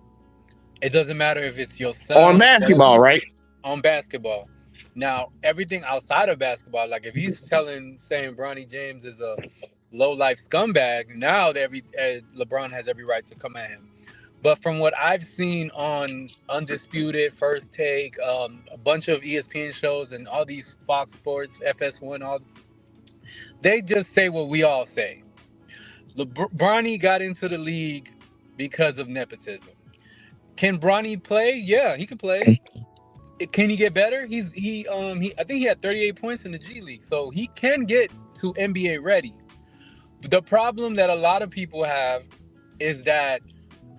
It doesn't matter if it's your son. On basketball, right? On basketball. Now, everything outside of basketball, like if he's saying Bronny James is a low-life scumbag, now LeBron has every right to come at him. But from what I've seen on Undisputed, First Take, a bunch of ESPN shows and all these Fox Sports, FS1, they just say what we all say. Bronny got into the league because of nepotism. Can Bronny play? Yeah, he can play. Can he get better? I think he had 38 points in the G League, so he can get to NBA ready. The problem that a lot of people have is that,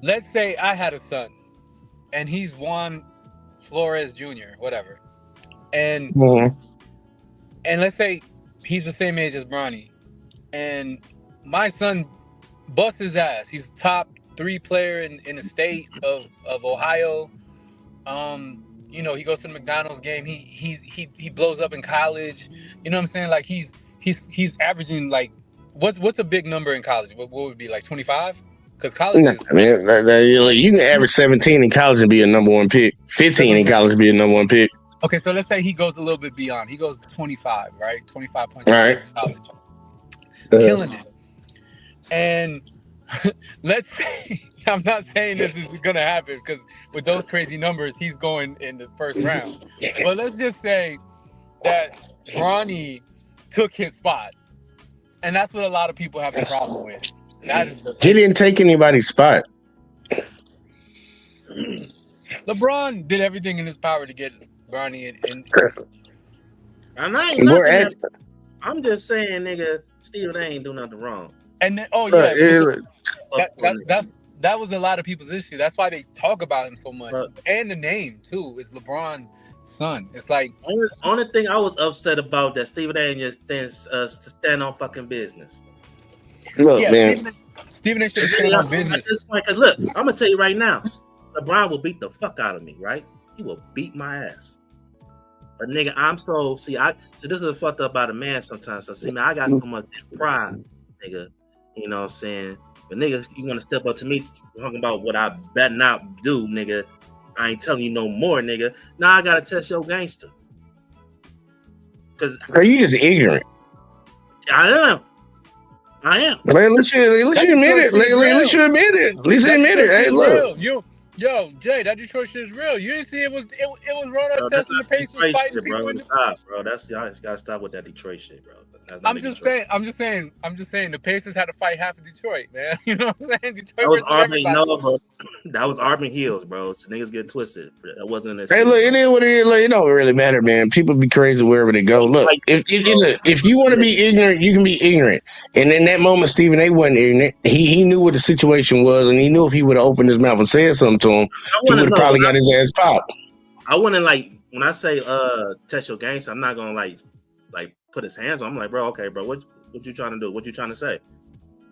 let's say I had a son, and he's Juan Flores Jr., whatever, and let's say he's the same age as Bronny, and my son busts his ass. He's top 3 player in the state of Ohio. He goes to the McDonald's game. He blows up in college. You know what I'm saying? Like he's averaging like what's a big number in college? What would it be, like 25? Because college is. You can average 17 in college and be a number 1 pick. 15 in college and be a number 1 pick. Okay, so let's say he goes a little bit beyond. He goes 25, right? 25 points in college. Killing it. And let's say, I'm not saying this is going to happen because with those crazy numbers, he's going in the first round. But let's just say that Bronny took his spot. And that's what a lot of people have a problem with. He didn't take anybody's spot. LeBron did everything in his power to get Bronny in. And I ain't knocking that. I'm just saying, nigga, Stephen A. ain't do nothing wrong. And then, that was a lot of people's issue. That's why they talk about him so much. And the name too is LeBron's son. It's like only thing I was upset about that Stephen A. just stand on fucking business. Look, man, Stephen A. should stand on business at this point. Because look, I'm gonna tell you right now, LeBron will beat the fuck out of me. Right? He will beat my ass. But nigga, this is a fucked up about a man sometimes. So see, man, I got so much pride, nigga. You know what I'm saying? But niggas, you want to step up to me talking about what I better not do, nigga. I ain't telling you no more, nigga. Now I gotta test your gangster. Are you just ignorant? I am. Man, at least you admit it. At least you admit it. Hey, look. Yo, Jay, that Detroit shit is real. You didn't see it was Ronald testing the Pacers fighting people in the stop, bro. Y'all gotta stop with that Detroit shit, bro. I'm just saying the Pacers had to fight half of Detroit, man. You know what I'm saying? Detroit that was Auburn, bro. That was Auburn Hills, bro. So niggas get twisted. That wasn't a Hey, look, it is what it is. Like, it don't really matter, man. People be crazy wherever they go. Look, if you want to be ignorant, you can be ignorant. And in that moment, Stephen A. wasn't ignorant. He knew what the situation was, and he knew if he would have opened his mouth and said something to him, he would have probably got his ass popped. I wouldn't when I say test your gangster, I'm not gonna like put his hands on. I'm like, bro, okay, bro, what you trying to do? What you trying to say?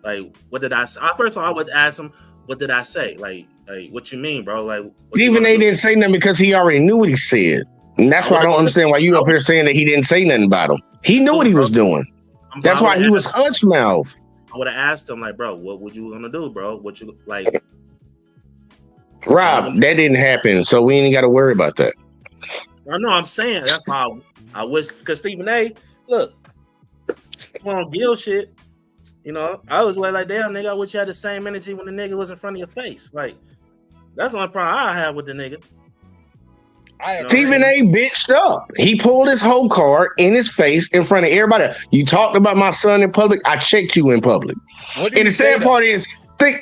Like, what did I say? First of all, I would ask him, what did I say? Like what you mean, bro? Like, Stephen A. didn't say nothing because he already knew what he said. And that's why I don't understand why you up here saying that he didn't say nothing about him. He knew what he was doing. That's why he was hunch mouth. I would have asked him, like, bro, what would you gonna do, bro? What you like? Rob, that didn't happen, so we ain't got to worry about that. I know. I'm saying that's why I wish, because Stephen A. Look, on Gil shit, you know, I was like, damn, nigga, I wish you had the same energy when the nigga was in front of your face. Like, that's the only problem I have with the nigga. Stephen A. bitched up. He pulled his whole card in his face in front of everybody. You talked about my son in public. I checked you in public. And the sad part is, you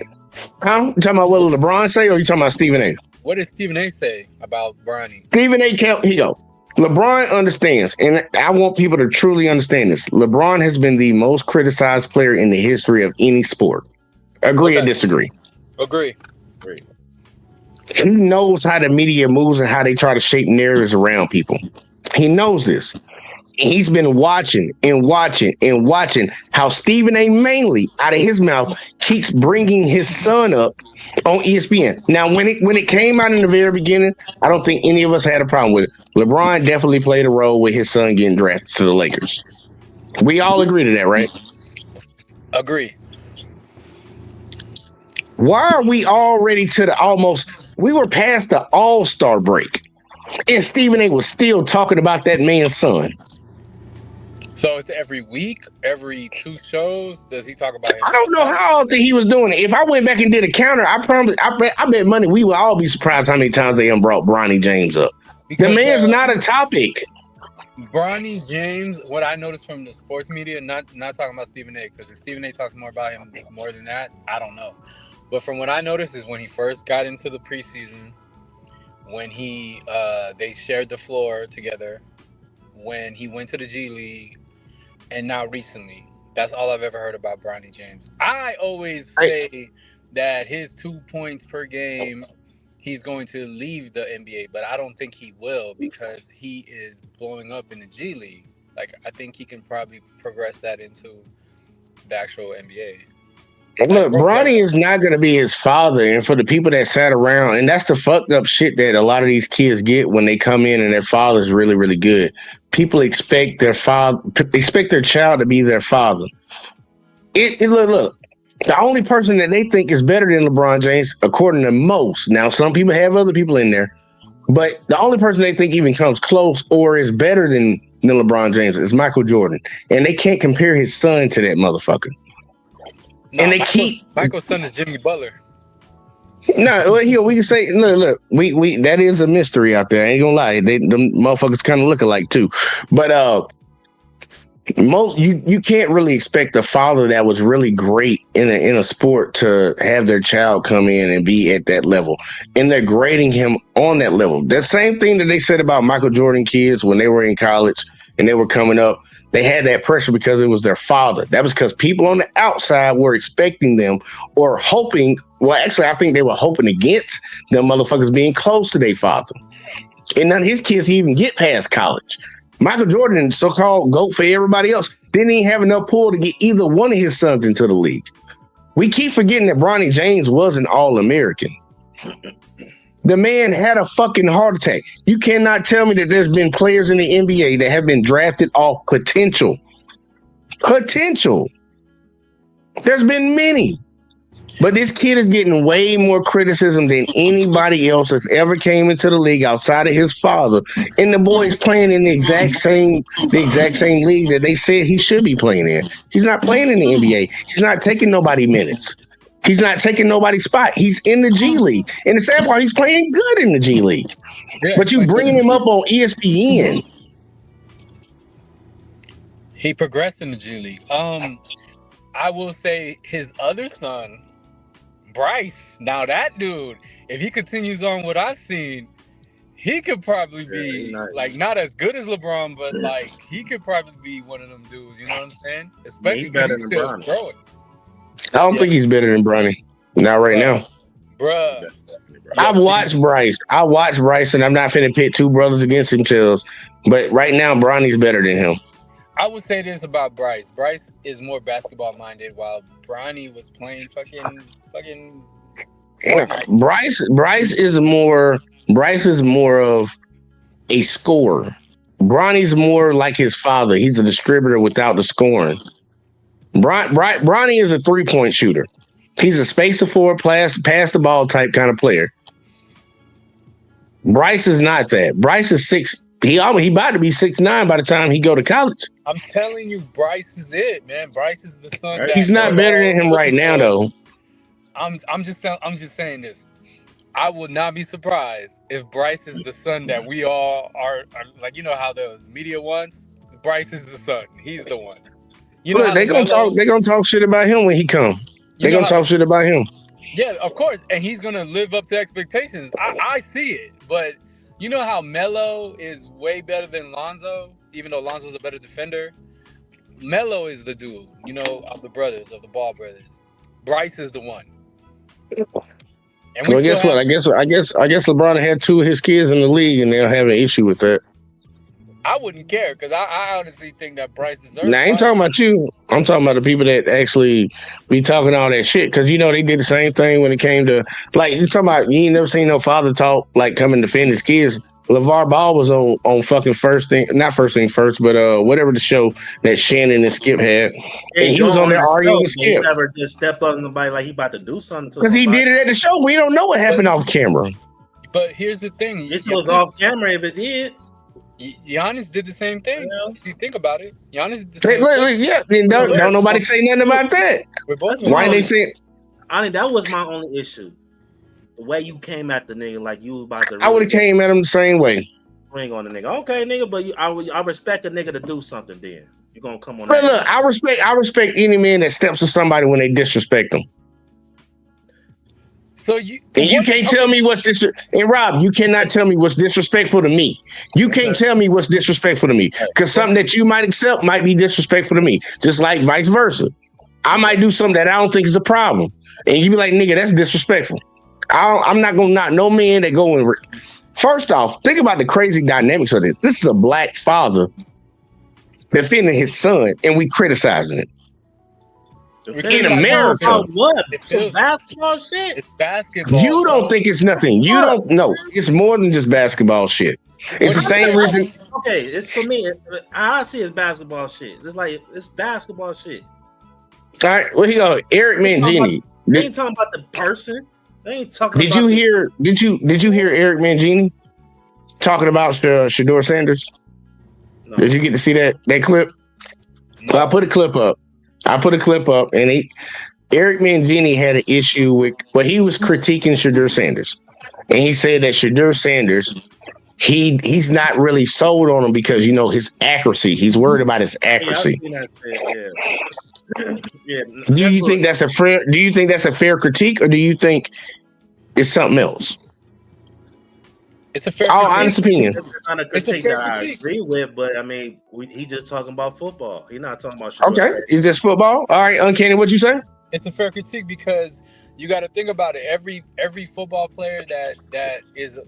talking about what LeBron say, or you talking about Stephen A.? What did Stephen A. say about Bronny? Stephen A. LeBron understands, and I want people to truly understand this. LeBron has been the most criticized player in the history of any sport. Agree or disagree? Agree. He knows how the media moves and how they try to shape narratives around people. He knows this. He's been watching and watching and watching how Stephen A. Mainly, out of his mouth, keeps bringing his son up on ESPN. Now, when it came out in the very beginning, I don't think any of us had a problem with it. LeBron definitely played a role with his son getting drafted to the Lakers. We all agree to that, right? Agree. Why are we already to the almost? We were past the All-Star break, and Stephen A. was still talking about that man's son. So it's every week, every 2 shows. Does he talk about his I don't know how often he was doing it. If I went back and did a counter, I bet money we would all be surprised how many times they brought Bronny James up. The man's not a topic. Bronny James, what I noticed from the sports media, not talking about Stephen A., because if Stephen A. talks more about him more than that, I don't know. But from what I noticed is when he first got into the preseason, when they shared the floor together, when he went to the G League, and now recently. That's all I've ever heard about Bronny James. I always say that his 2 points per game, he's going to leave the NBA, but I don't think he will because he is blowing up in the G League. Like, I think he can probably progress that into the actual NBA. Look, Bronny is not going to be his father. And for the people that sat around, and that's the fucked up shit that a lot of these kids get when they come in and their father's really, really good. People expect their child to be their father. Look, the only person that they think is better than LeBron James, according to most, now some people have other people in there, but the only person they think even comes close or is better than LeBron James is Michael Jordan. And they can't compare his son to that motherfucker. No, and they keep Michael's son is Jimmy Butler. No, well, here we can say, look, we that is a mystery out there. I ain't gonna lie, them motherfuckers kind of look alike too. But most you can't really expect a father that was really great in a sport to have their child come in and be at that level, and they're grading him on that level. The same thing that they said about Michael Jordan kids when they were in college and they were coming up. They had that pressure because it was their father. That was because people on the outside were expecting them or hoping. Well, actually, I think they were hoping against them motherfuckers being close to their father. And none of his kids even get past college. Michael Jordan, so-called GOAT for everybody else, didn't even have enough pull to get either one of his sons into the league. We keep forgetting that Bronny James was an All-American. The man had a fucking heart attack. You cannot tell me that there's been players in the NBA that have been drafted off potential. Potential. There's been many. But this kid is getting way more criticism than anybody else that's ever came into the league outside of his father. And the boy is playing in the exact same league that they said he should be playing in. He's not playing in the NBA. He's not taking nobody minutes. He's not taking nobody's spot. He's in the G League. And the sad part, he's playing good in the G League. Yeah, but you bringing him up on ESPN. He progressed in the G League. I will say his other son, Bryce, now that dude, if he continues on what I've seen, he could probably be like not as good as LeBron, but like he could probably be one of them dudes. You know what I'm saying? Especially He's better he's than still Bronny. growing. I don't think he's better than Bronny. Not right now. Bruh. I watched Bryce, and I'm not finna pit two brothers against themselves. But right now, Bronny's better than him. I would say this about Bryce. Bryce is more basketball minded, while Bronny was playing fucking. Bryce is more of a scorer. Bronny's more like his father. He's a distributor without the scoring. Bronny is a 3-point shooter. He's a space to forward, pass the ball type kind of player. Bryce is not that. Bryce is 6. He about to be 6'9" by the time he go to college. I'm telling you, Bryce is it, man. Bryce is the son. He's not better than him right now, though. I'm just saying this. I would not be surprised if Bryce is the son that we all are like. You know how the media wants. Bryce is the son. He's the one. You know, they gonna talk shit about him when he come. They gonna talk shit about him. Yeah, of course, and he's gonna live up to expectations. I see it, but you know how Melo is way better than Lonzo, even though Lonzo's a better defender. Melo is the dude, you know, of the Ball brothers. Bryce is the one. And we Well, still guess what? have- I guess LeBron had 2 of his kids in the league, and they'll have an issue with that. I wouldn't care because I honestly think that Bryce deserves. Now, I ain't talking about you. I'm talking about the people that actually be talking all that shit. Because, they did the same thing when it came to, like, you talking about, you ain't never seen no father talk, like, come and defend his kids. LeVar Ball was on fucking not First Thing First, but whatever the show that Shannon and Skip had. And he was on there arguing with He Skip. never just step up on somebody like he about to do something to Because he somebody. did it at the show. We don't know what happened off camera. But here's the thing: This was off camera if it did. Giannis did the same thing. If you think about it, Giannis did the same thing. Yeah, then don't nobody say nothing about that. Why they say? I mean, that was my only issue. The way you came at the nigga, like you was about to. I would have came at him the same way. Ring on the nigga, okay, nigga, but I respect a nigga to do something. Then you're gonna come on. But look, I respect any man that steps to somebody when they disrespect them. So you can't tell me what's and Rob, you cannot tell me what's disrespectful to me. You can't tell me what's disrespectful to me because something that you might accept might be disrespectful to me, just like vice versa. I might do something that I don't think is a problem, and you be like, "Nigga, that's disrespectful." I'm not gonna knock no man that go in. First off, think about the crazy dynamics of this. This is a black father defending his son, and we criticizing it. In America, what? Some basketball shit? It's basketball. You don't think it's nothing. You don't know. It's more than just basketball shit. It's the same reason. Okay, it's for me. I see it's basketball shit. It's basketball shit. All right, well, here you go. Eric Mangini. They ain't talking about the person. They ain't talking. Did you hear Eric Mangini talking about Shedeur Sanders? No. Did you get to see that clip? No. Well, I put a clip up, and Eric Mangini had an issue with. Well, he was critiquing Shedeur Sanders, and he said that Shedeur Sanders, he's not really sold on him because his accuracy. He's worried about his accuracy. Yeah. Do you think that's a fair critique, or do you think it's something else? It's a fair honest opinion. It's not a critique that I agree with, but I mean, he just talking about football. He's not talking about. Okay, is this football? All right, Uncanny, what you say? It's a fair critique because you got to think about it. Every football player that is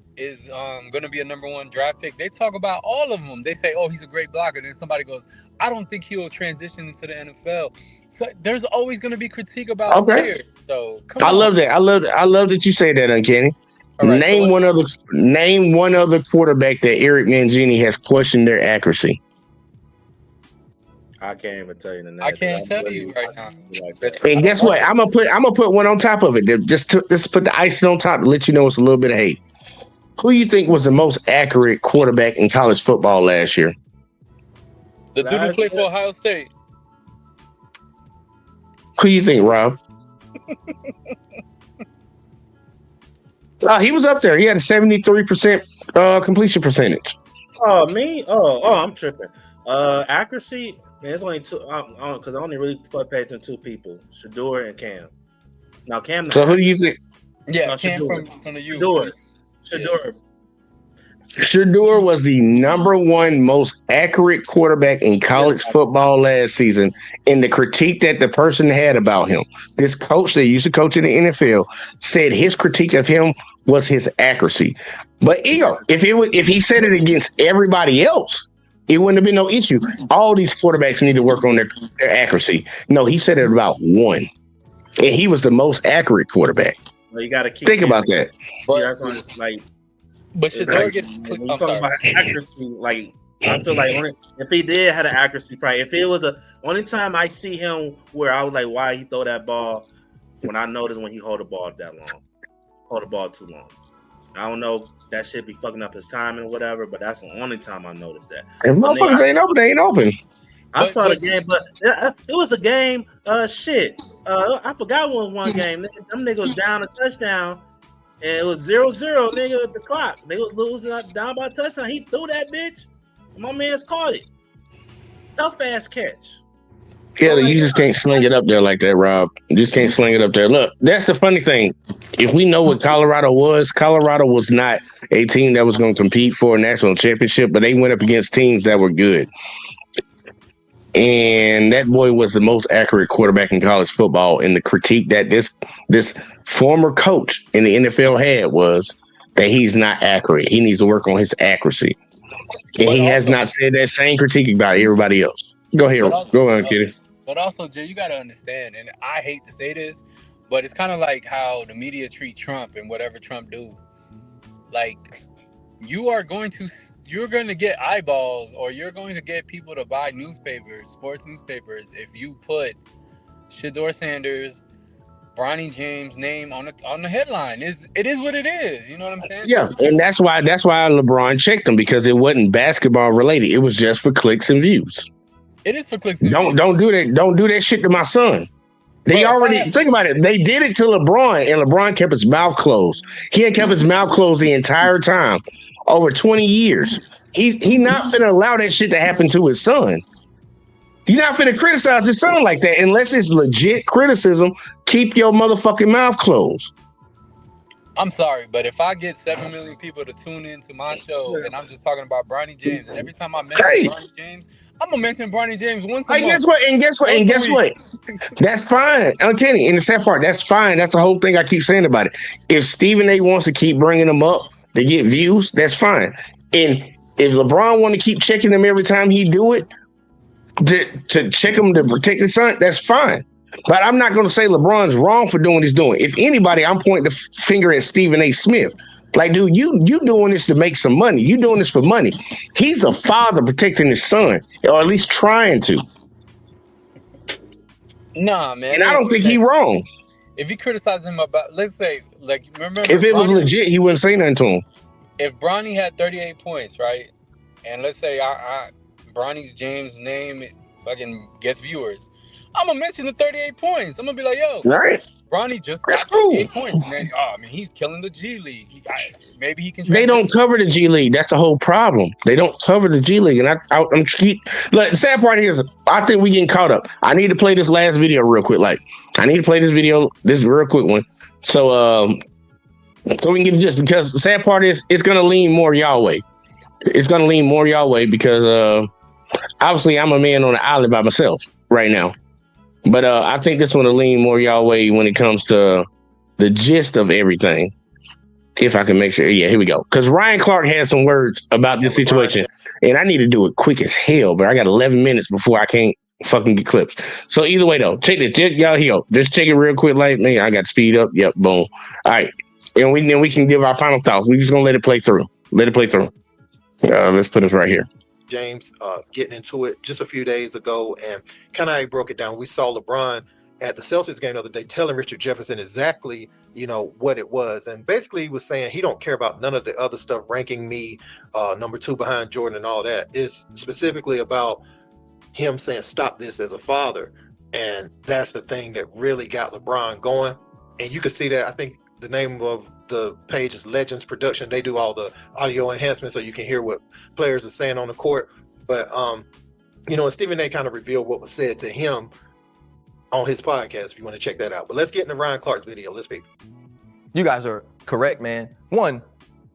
going to be a number 1 draft pick, they talk about all of them. They say, "Oh, he's a great blocker." Then somebody goes, "I don't think he'll transition into the NFL." So there's always going to be critique about players. So I love that. I love that you say that, Uncanny. Right, name one other quarterback that Eric Mangini has questioned their accuracy. I can't even tell you the name. I can't tell you right now. And guess what? I'm gonna put one on top of it. Just put the icing on top to let you know it's a little bit of hate. Who you think was the most accurate quarterback in college football last year? The dude who played for Ohio State. Who you think, Rob? He was up there. He had a 73% completion percentage. Oh, me? Oh, I'm tripping. Accuracy, man, it's only 2. Because I only really pay attention to 2 people: Shedeur and Cam. Now, Cam. So who do you think? Yeah, Cam from the U. Shedeur. Shedeur was the number 1 most accurate quarterback in college football last season. And the critique that the person had about him, this coach that used to coach in the NFL, said his critique of him was his accuracy. But if he said it against everybody else, it wouldn't have been no issue. All these quarterbacks need to work on their accuracy. No, he said it about 1, and he was the most accurate quarterback. Well, you got to think about that. That's why it's like. But Shedeur gets. When you talk about accuracy, like I feel like if he did have an accuracy, probably if it was only time I see him where I was like, why he throw that ball? When I noticed when he hold the ball too long. I don't know, that shit be fucking up his timing or whatever, but that's the only time I noticed that. If motherfuckers ain't open, they ain't open. I saw the game, but it was a game. I forgot one game. Them niggas was down a touchdown. And it was 0-0, nigga, at the clock. They was losing down by a touchdown. He threw that bitch. My man's caught it. Tough ass catch. Yeah, you just can't sling it up there like that, Rob. You just can't sling it up there. Look, that's the funny thing. If we know what Colorado was not a team that was going to compete for a national championship, but they went up against teams that were good. And that boy was the most accurate quarterback in college football. And the critique that this former coach in the NFL had was that he's not accurate. He needs to work on his accuracy. And he has not said that same critique about everybody else. Go ahead. Go on, Kitty. But also, Jay, you got to understand, and I hate to say this, but it's kind of like how the media treat Trump and whatever Trump do. Like, you're going to get eyeballs, or you're going to get people to buy newspapers, sports newspapers, if you put Shedeur Sanders, Bronny James' name on the headline. It is what it is. You know what I'm saying? Yeah, and that's why LeBron checked him, because it wasn't basketball related. It was just for clicks and views. It is for clicks and views. Don't do that. Don't do that shit to my son. They already think about it. They did it to LeBron, and LeBron kept his mouth closed. He had kept his mouth closed the entire time, over 20 years. He not finna allow that shit to happen to his son. You're not finna criticize his son like that unless it's legit criticism. Keep your motherfucking mouth closed. I'm sorry, but if I get 7 million people to tune into my show and I'm just talking about Bronny James, and every time I mention Bronny James, I'm gonna mention Bronny James once a month. Guess what? That's fine. Uncanny. And the sad part, that's fine. That's the whole thing I keep saying about it. If Stephen A wants to keep bringing them up to get views, that's fine. And if LeBron want to keep checking them every time he do it, to check him to protect his son, that's fine. But I'm not going to say LeBron's wrong for doing what he's doing. If anybody, I'm pointing the finger at Stephen A. Smith. Like, dude, you doing this to make some money. You doing this for money. He's the father protecting his son, or at least trying to. Nah, man. And I don't think he's wrong. If he criticizes him about, let's say, like, remember, if it was legit, he wouldn't say nothing to him. If Bronny had 38 points, right, and let's say Bronny James' name fucking gets viewers, I'm gonna mention the 38 points. I'm gonna be like, yo, Bronny just got 38 points. Man, he's killing the G League. Maybe he can. They don't cover the G League. That's the whole problem. They don't cover the G League, and I'm look. The sad part here is, I think we getting caught up. I need to play this last video real quick. Like, I need to play this video, this real quick one, so we can get it, just because the sad part is it's gonna lean more y'all way. It's gonna lean more y'all way because obviously I'm a man on the island by myself right now. But I think this one will lean more y'all way when it comes to the gist of everything. If I can make sure. Yeah, here we go. Because Ryan Clark had some words about this situation. And I need to do it quick as hell, but I got 11 minutes before I can't fucking get clips. So either way, though, check this. Y'all here. Just check it real quick. Like, man, I got to speed up. Yep, boom. All right. And then we can give our final thoughts. We're just going to let it play through. Let's put this right here. James getting into it just a few days ago, and kind of broke it down. We saw LeBron at the Celtics game the other day telling Richard Jefferson exactly, what it was. And basically he was saying he don't care about none of the other stuff, ranking me number 2 behind Jordan and all that. It's specifically about him saying, stop this as a father. And that's the thing that really got LeBron going. And you can see that. I think the name of the page is Legends Production. They do all the audio enhancements so you can hear what players are saying on the court. But and Stephen A kind of revealed what was said to him on his podcast, if you want to check that out. But let's get into Ryan Clark's video. Let's be. You guys are correct, man. One,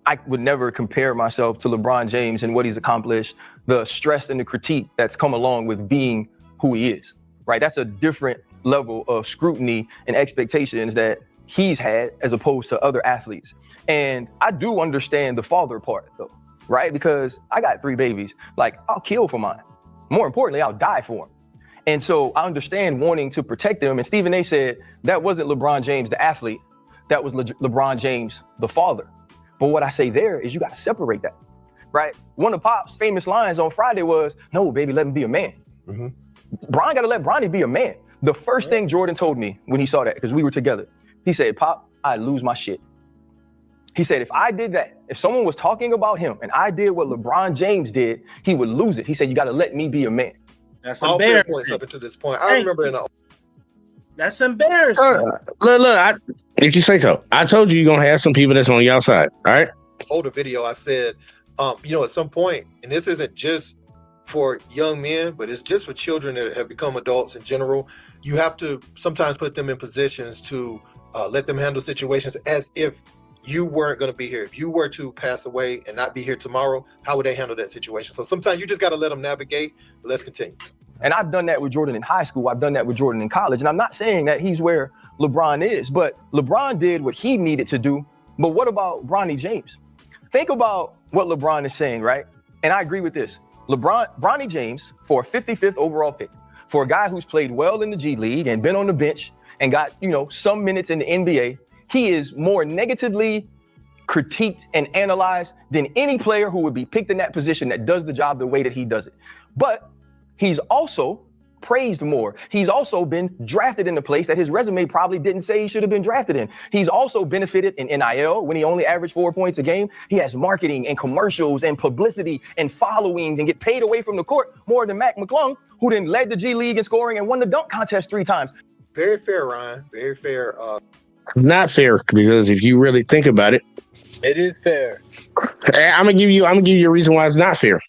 I would never compare myself to LeBron James and what he's accomplished, the stress and the critique that's come along with being who he is, right? That's a different level of scrutiny and expectations that he's had as opposed to other athletes. And I do understand the father part though, right? Because I got 3 babies. Like, I'll kill for mine. More importantly, I'll die for them. And so I understand wanting to protect them. And Stephen A said that wasn't LeBron James, the athlete. That was LeBron James, the father. But what I say there is you got to separate that, right? One of Pop's famous lines on Friday was, no, baby, let him be a man. Mm-hmm. Bron got to let Bronny be a man. The first thing Jordan told me when he saw that, because we were together, he said, Pop, I'd lose my shit. He said, if I did that, if someone was talking about him and I did what LeBron James did, he would lose it. He said, you got to let me be a man. That's all embarrassing. Points up until this point. I remember that's embarrassing. Look, if you say so. I told you you're going to have some people that's on your side, all right? Older video, I said, at some point, and this isn't just for young men, but it's just for children that have become adults in general, you have to sometimes put them in positions to let them handle situations as if you weren't going to be here. If you were to pass away and not be here tomorrow, how would they handle that situation? So sometimes you just got to let them navigate. But let's continue. And I've done that with Jordan in high school. I've done that with Jordan in college. And I'm not saying that he's where LeBron is. But LeBron did what he needed to do. But what about Bronny James? Think about what LeBron is saying, right? And I agree with this. Bronny James, for a 55th overall pick, for a guy who's played well in the G League and been on the bench and got, some minutes in the NBA, he is more negatively critiqued and analyzed than any player who would be picked in that position that does the job the way that he does it. But he's also praised more. He's also been drafted in a place that his resume probably didn't say he should have been drafted in. He's also benefited in NIL when he only averaged 4 points a game. He has marketing and commercials and publicity and followings and get paid away from the court more than Mac McClung, who then led the G League in scoring and won the dunk contest 3 times. Very fair, Ryan. Very fair. Not fair, because if you really think about it, it is fair. I'm gonna give you a reason why it's not fair.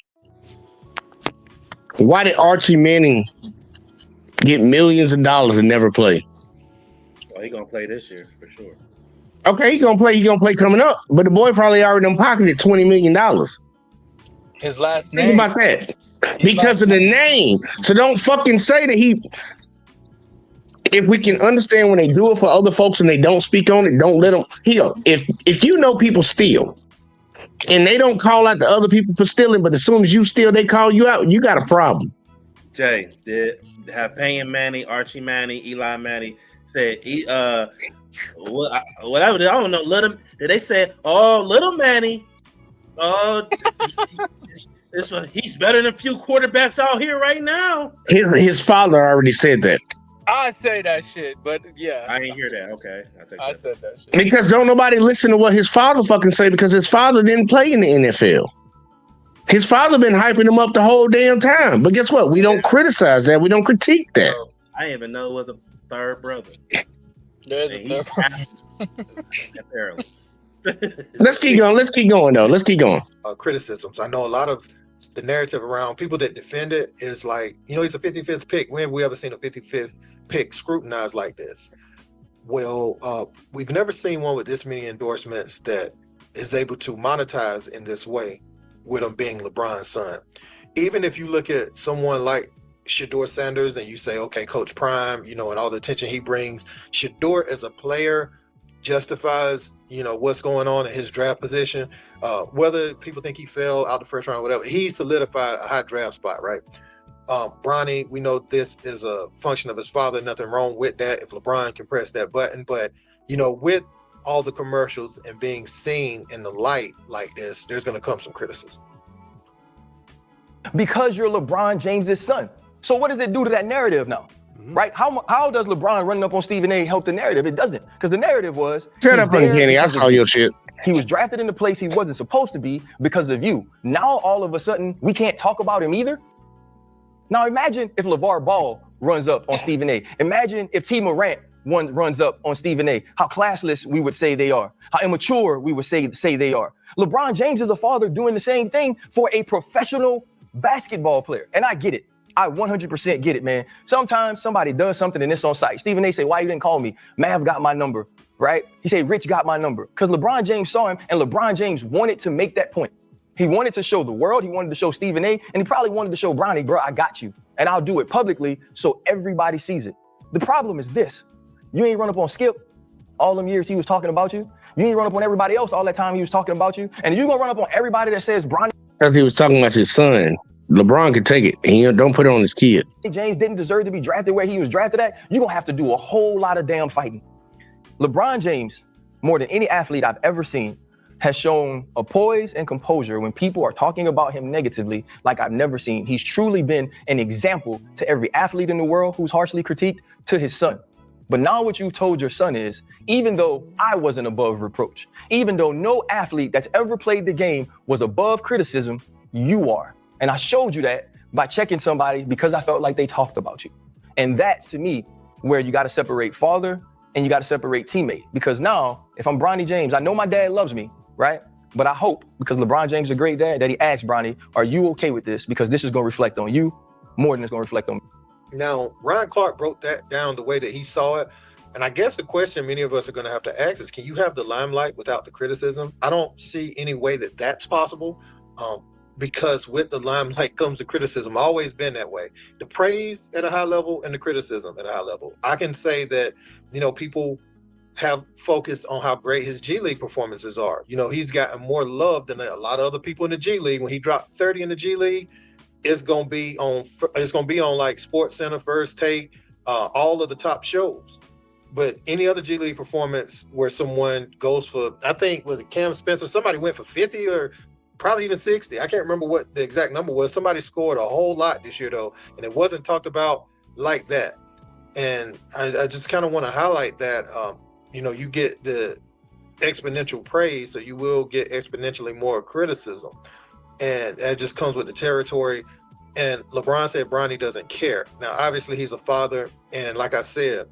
Why did Archie Manning get millions of dollars and never play? Oh, he gonna play this year for sure. Okay, he gonna play coming up, but the boy probably already done pocketed $20 million. His last name. Think about that. Because of the name. So don't fucking say that he. If we can understand when they do it for other folks and they don't speak on it, don't let them. If you know people steal and they don't call out the other people for stealing, but as soon as you steal, they call you out, you got a problem. Jay, did have Peyton Manning, Archie Manning, Eli Manning said whatever, I don't know, did they say, oh, little Manny, he's better than a few quarterbacks out here right now. His father already said that. I say that shit, but yeah. I ain't hear that. Okay. I said that shit. Because don't nobody listen to what his father fucking say, because his father didn't play in the NFL. His father been hyping him up the whole damn time. But guess what? We don't criticize that. We don't critique that. I didn't even know it was a third brother. There's a third brother. Let's keep going, though. Let's keep going. Criticisms. I know a lot of the narrative around people that defend it is like, he's a 55th pick. When have we ever seen a 55th pick scrutinized like this? Well, we've never seen one with this many endorsements that is able to monetize in this way, with him being LeBron's son. Even if you look at someone like Shedeur Sanders and you say, okay, Coach Prime, and all the attention he brings, Shedeur as a player justifies, what's going on in his draft position. Whether people think he fell out the first round or whatever, he solidified a high draft spot, right? Bronny, we know this is a function of his father. Nothing wrong with that if LeBron can press that button. But, with all the commercials and being seen in the light like this, there's going to come some criticism. Because you're LeBron James's son. So what does it do to that narrative now? Right? How does LeBron running up on Stephen A help the narrative? It doesn't. Because the narrative was... Shut up, Kenny. I saw your shit. He was drafted in the place he wasn't supposed to be because of you. Now, all of a sudden, we can't talk about him either? Now, imagine if LeVar Ball runs up on Stephen A. Imagine if T. Morant runs up on Stephen A. How classless we would say they are. How immature we would say they are. LeBron James is a father doing the same thing for a professional basketball player. And I get it. I 100% get it, man. Sometimes somebody does something and it's on site. Stephen A. say, why you didn't call me? Mav got my number, right? He said, Rich got my number. Because LeBron James saw him and LeBron James wanted to make that point. He wanted to show the world, he wanted to show Stephen A, and he probably wanted to show Bronny, bro, I got you. And I'll do it publicly so everybody sees it. The problem is this. You ain't run up on Skip all them years he was talking about you. You ain't run up on everybody else all that time he was talking about you. And you gonna run up on everybody that says Bronny. Because he was talking about his son. LeBron could take it. And don't put it on his kid. James didn't deserve to be drafted where he was drafted at. You're gonna have to do a whole lot of damn fighting. LeBron James, more than any athlete I've ever seen, has shown a poise and composure when people are talking about him negatively like I've never seen. He's truly been an example to every athlete in the world who's harshly critiqued, to his son. But now what you've told your son is, even though I wasn't above reproach, even though no athlete that's ever played the game was above criticism, you are. And I showed you that by checking somebody because I felt like they talked about you. And that's, to me, where you got to separate father and you got to separate teammate. Because now, if I'm Bronny James, I know my dad loves me, right? But I hope, because LeBron James is a great dad, that he asked Bronny, are you okay with this? Because this is going to reflect on you more than it's going to reflect on me. Now, Ryan Clark broke that down the way that he saw it. And I guess the question many of us are going to have to ask is, can you have the limelight without the criticism? I don't see any way that that's possible. because with the limelight comes the criticism. Always been that way. The praise at a high level and the criticism at a high level. I can say that, people have focused on how great his G League performances are. He's gotten more love than a lot of other people in the G League. When he dropped 30 in the G League, it's gonna be on like Sports Center, First Take, all of the top shows. But any other G League performance where someone goes for, I think, was it Cam Spencer? Somebody went for 50 or probably even 60. I can't remember what the exact number was. Somebody scored a whole lot this year though, and it wasn't talked about like that. And I just kind of want to highlight that. You get the exponential praise, so you will get exponentially more criticism. And that just comes with the territory. And LeBron said Bronny doesn't care. Now, obviously, he's a father. And like I said,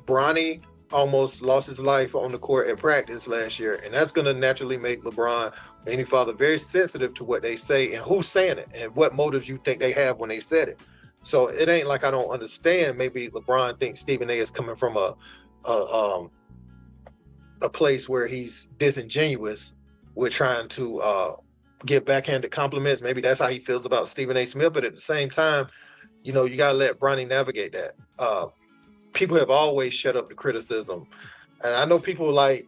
Bronny almost lost his life on the court at practice last year. And that's going to naturally make LeBron, any father, very sensitive to what they say and who's saying it and what motives you think they have when they said it. So it ain't like I don't understand. Maybe LeBron thinks Stephen A is coming from a place where he's disingenuous with trying to give backhanded compliments. Maybe that's how he feels about Stephen A. Smith. But at the same time, you got to let Bronny navigate that. People have always shut up the criticism. And I know people like,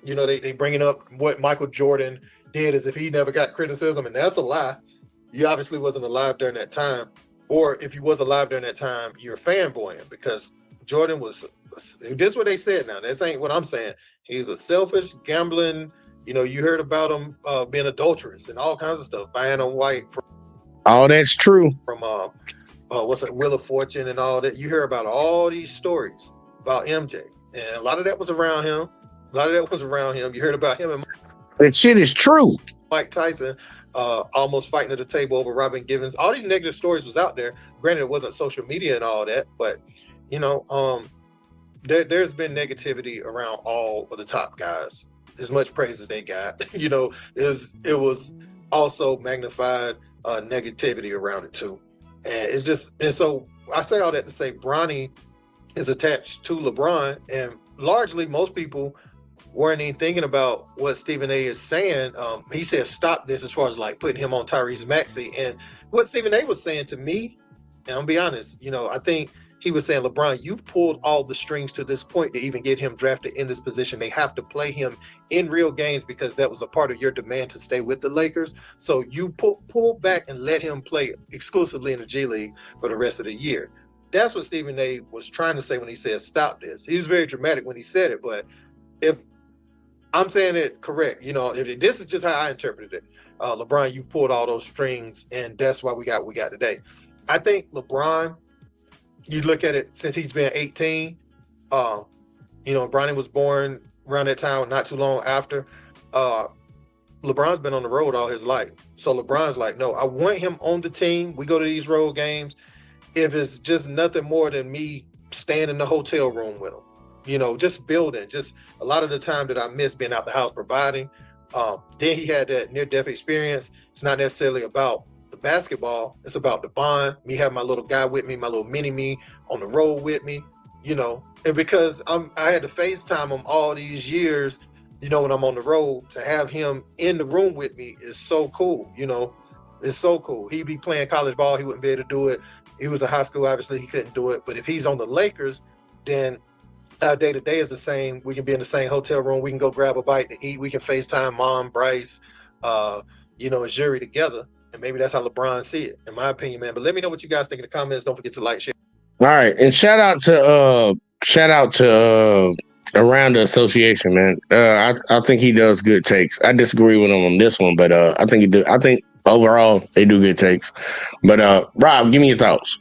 they bringing up what Michael Jordan did as if he never got criticism. And that's a lie. You obviously wasn't alive during that time. Or if you was alive during that time, you're fanboying, because Jordan was, this is what they said now. This ain't what I'm saying. He's a selfish, gambling, you heard about him being adulterous and all kinds of stuff, buying a white from all that's true. From Wheel of Fortune and all that. You hear about all these stories about MJ, and a lot of that was around him. You heard about him and that shit is true. Mike Tyson almost fighting at the table over Robin Givens. All these negative stories was out there. Granted, it wasn't social media and all that, but there's been negativity around all of the top guys. As much praise as they got, it was also magnified negativity around it too. And so I say all that to say Bronny is attached to LeBron, and largely most people weren't even thinking about what Stephen A is saying. He said stop this, as far as like putting him on Tyrese Maxey. And what Stephen A was saying to me, and I'll be honest, I think he was saying, LeBron, you've pulled all the strings to this point to even get him drafted in this position. They have to play him in real games because that was a part of your demand to stay with the Lakers. So you pull back and let him play exclusively in the G League for the rest of the year. That's what Stephen A was trying to say when he said stop this. He was very dramatic when he said it, but if I'm saying it correct, if this is just how I interpreted it, LeBron, you've pulled all those strings, and that's why we got what we got today. I think LeBron, you look at it since he's been 18, Bronny was born around that time, not too long after. LeBron's been on the road all his life. So LeBron's like, no, I want him on the team. We go to these road games. If it's just nothing more than me staying in the hotel room with him, just building, just a lot of the time that I miss being out the house providing. Then he had that near-death experience. It's not necessarily about the basketball, it's about the bond, me having my little guy with me, my little mini-me on the road with me, and because I had to FaceTime him all these years, when I'm on the road, to have him in the room with me is so cool. It's so cool. He'd be playing college ball, he wouldn't be able to do it. He was in high school, obviously he couldn't do it, but if he's on the Lakers, then our day-to-day is the same. We can be in the same hotel room, we can go grab a bite to eat, we can FaceTime Mom, Bryce, and Jury together. And maybe that's how LeBron see it, in my opinion, man. But let me know what you guys think in the comments. Don't forget to like, share. All right, and shout out to Around the Association, man. I think he does good takes. I disagree with him on this one, but I think he do. I think overall they do good takes. But Rob, give me your thoughts.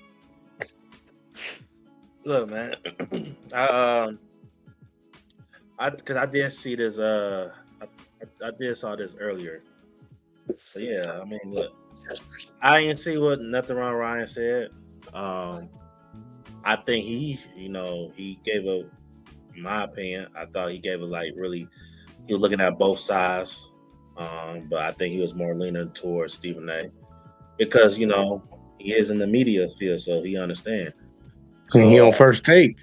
Look, man, because I didn't see this. I did saw this earlier. So yeah, I mean, look, I didn't see nothing wrong Ryan said. I think he gave in my opinion, I thought he gave he was looking at both sides. But I think he was more leaning towards Stephen A. Because, he is in the media field, so he understands. So, he on First Take.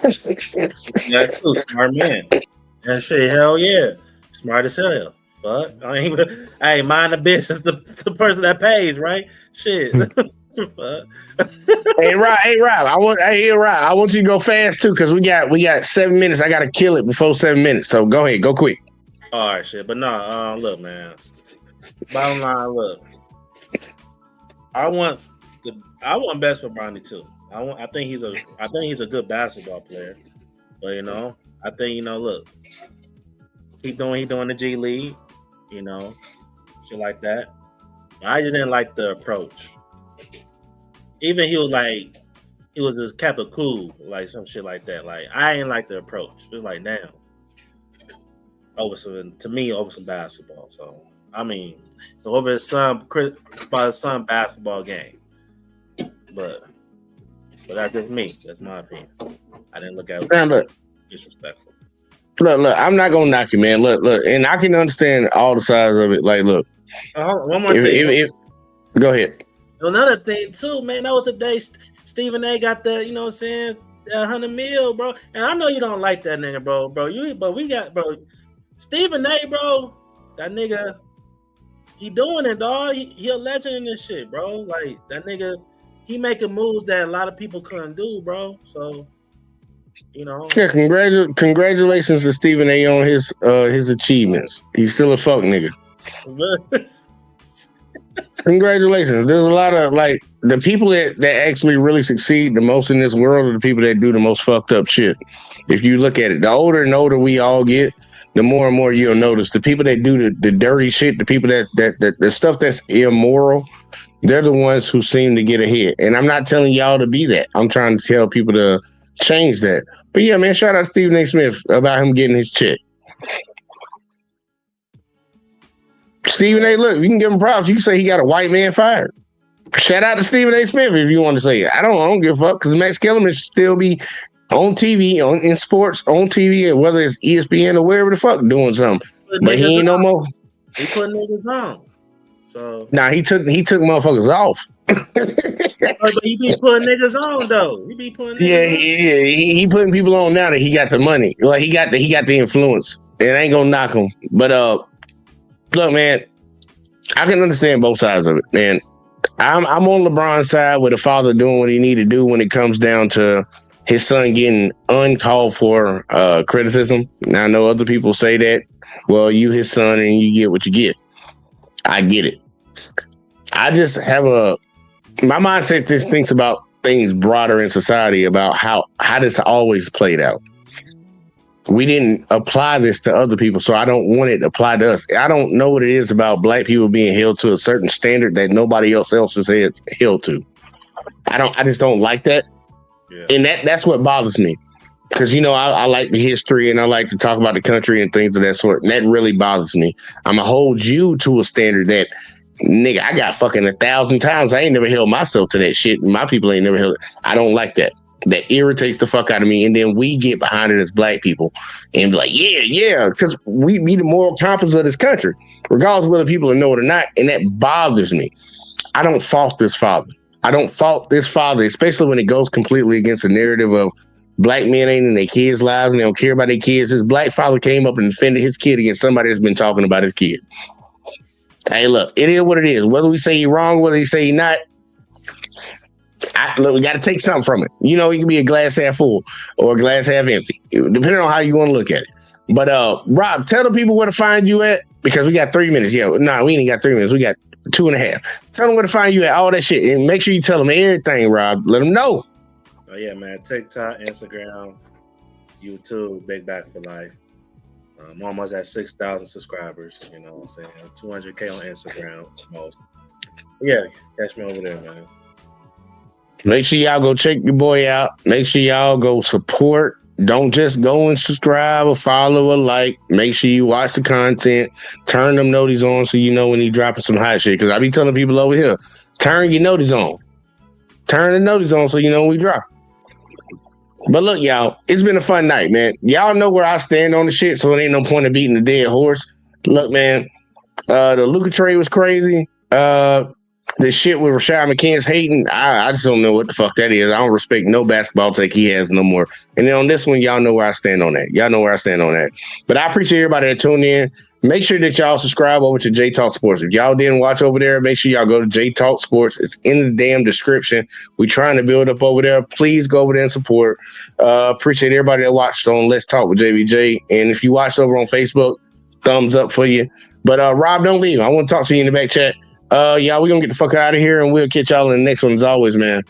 That's true, smart man. And shit, hell yeah. Smart as hell. Fuck. Hey, mind the business. The person that pays, right? Shit. Fuck. Hey Rob, I want you to go fast too, because we got 7 minutes. I gotta kill it before 7 minutes. So go ahead, go quick. All right, shit. But no, look, man. Bottom line, look. I want best for Bronny too. I think he's a good basketball player. But I think look, he doing the G League, shit like that. I just didn't like the approach. Even he was just kept it cool, like some shit like that. Like I ain't like the approach. It was like damn, over some basketball. So I mean, over his son basketball game. But that's just me. That's my opinion. I didn't look at it disrespectful. Look, I'm not gonna knock you, man. Look, and I can understand all the sides of it. Like, look, one more thing. Go ahead. Another thing too, man. That was the day Stephen A. got the, $100 million, bro. And I know you don't like that nigga, bro. But Stephen A., bro. That nigga, he doing it, dog. He a legend in this shit, bro. Like that nigga, he making moves that a lot of people couldn't do, bro. So, Yeah, congratulations to Stephen A. on his achievements. He's still a fuck nigga. Congratulations. There's a lot of the people that actually really succeed the most in this world are the people that do the most fucked up shit. If you look at it, the older and older we all get, the more and more you'll notice the people that do the dirty shit, the people that the stuff that's immoral, they're the ones who seem to get ahead. And I'm not telling y'all to be that. I'm trying to tell people to change that. But yeah, man, shout out to Stephen A. Smith about him getting his check. Stephen A. Look, you can give him props. You can say he got a white man fired. Shout out to Stephen A. Smith if you want to say it. I don't give a fuck because Max Kellerman should still be on TV, in sports, on TV, and whether it's ESPN or wherever the fuck doing something. But he ain't no more. He put niggas on. So he took motherfuckers off. But he be putting niggas on though. He be putting niggas on. He putting people on now that he got the money. Like he got the influence. It ain't gonna knock him. But look, man, I can understand both sides of it, man. I'm on LeBron's side with the father doing what he need to do when it comes down to his son getting uncalled for criticism. Now I know other people say that, well, you his son and you get what you get. I get it. I just have my mindset just thinks about things broader in society about how this always played out. We didn't apply this to other people, so I don't want it to apply to us. I don't know what it is about black people being held to a certain standard that nobody else is held to. I just don't like that. Yeah. And that's what bothers me. Because, I like the history and I like to talk about the country and things of that sort. And that really bothers me. I'm going to hold you to a standard that, nigga, I got fucking 1,000 times. I ain't never held myself to that shit. And my people ain't never held it. I don't like that. That irritates the fuck out of me. And then we get behind it as black people and be like, yeah. Because we be the moral compass of this country, regardless of whether people know it or not. And that bothers me. I don't fault this father. Especially when it goes completely against the narrative of black men ain't in their kids' lives and they don't care about their kids. His black father came up and defended his kid against somebody that's been talking about his kid. Hey, look, it is what it is. Whether we say he's wrong, whether he say he's not, we got to take something from it. It can be a glass half full or a glass half empty, depending on how you want to look at it. But Rob, tell the people where to find you at, because we got 3 minutes. Yeah, we ain't got 3 minutes. We got 2.5. Tell them where to find you at, all that shit, and make sure you tell them everything, Rob. Let them know. Oh yeah, man. TikTok, Instagram, YouTube, Big Back for Life. I'm almost at 6,000 subscribers. You know what I'm saying? 200K on Instagram most. Yeah, catch me over there, man. Make sure y'all go check your boy out. Make sure y'all go support. Don't just go and subscribe or follow or like. Make sure you watch the content. Turn them noties on so you know when he's dropping some hot shit. Because I be telling people over here, turn your noties on. Turn the noties on so you know when we drop. But look, y'all, it's been a fun night, man. Y'all know where I stand on the shit, so it ain't no point of beating the dead horse. Look, man, the Luka trade was crazy. The shit with Rashad Mccants hating, I just don't know what the fuck that is. I don't respect no basketball take he has no more. And then on this one, y'all know where I stand on that. But I appreciate everybody that tuned in. Make sure that y'all subscribe over to J Talk Sports. If y'all didn't watch over there, make sure y'all go to J Talk Sports. It's in the damn description. We're trying to build up over there. Please go over there and support. Appreciate everybody that watched on Let's Talk with JVJ. And if you watched over on Facebook, thumbs up for you. But Rob, don't leave. I want to talk to you in the back chat. Y'all, we're going to get the fuck out of here, and we'll catch y'all in the next one as always, man.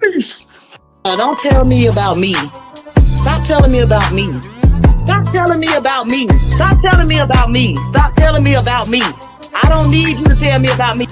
Peace. Don't tell me about me. Stop telling me about me. Stop telling me about me. Stop telling me about me. Stop telling me about me. I don't need you to tell me about me.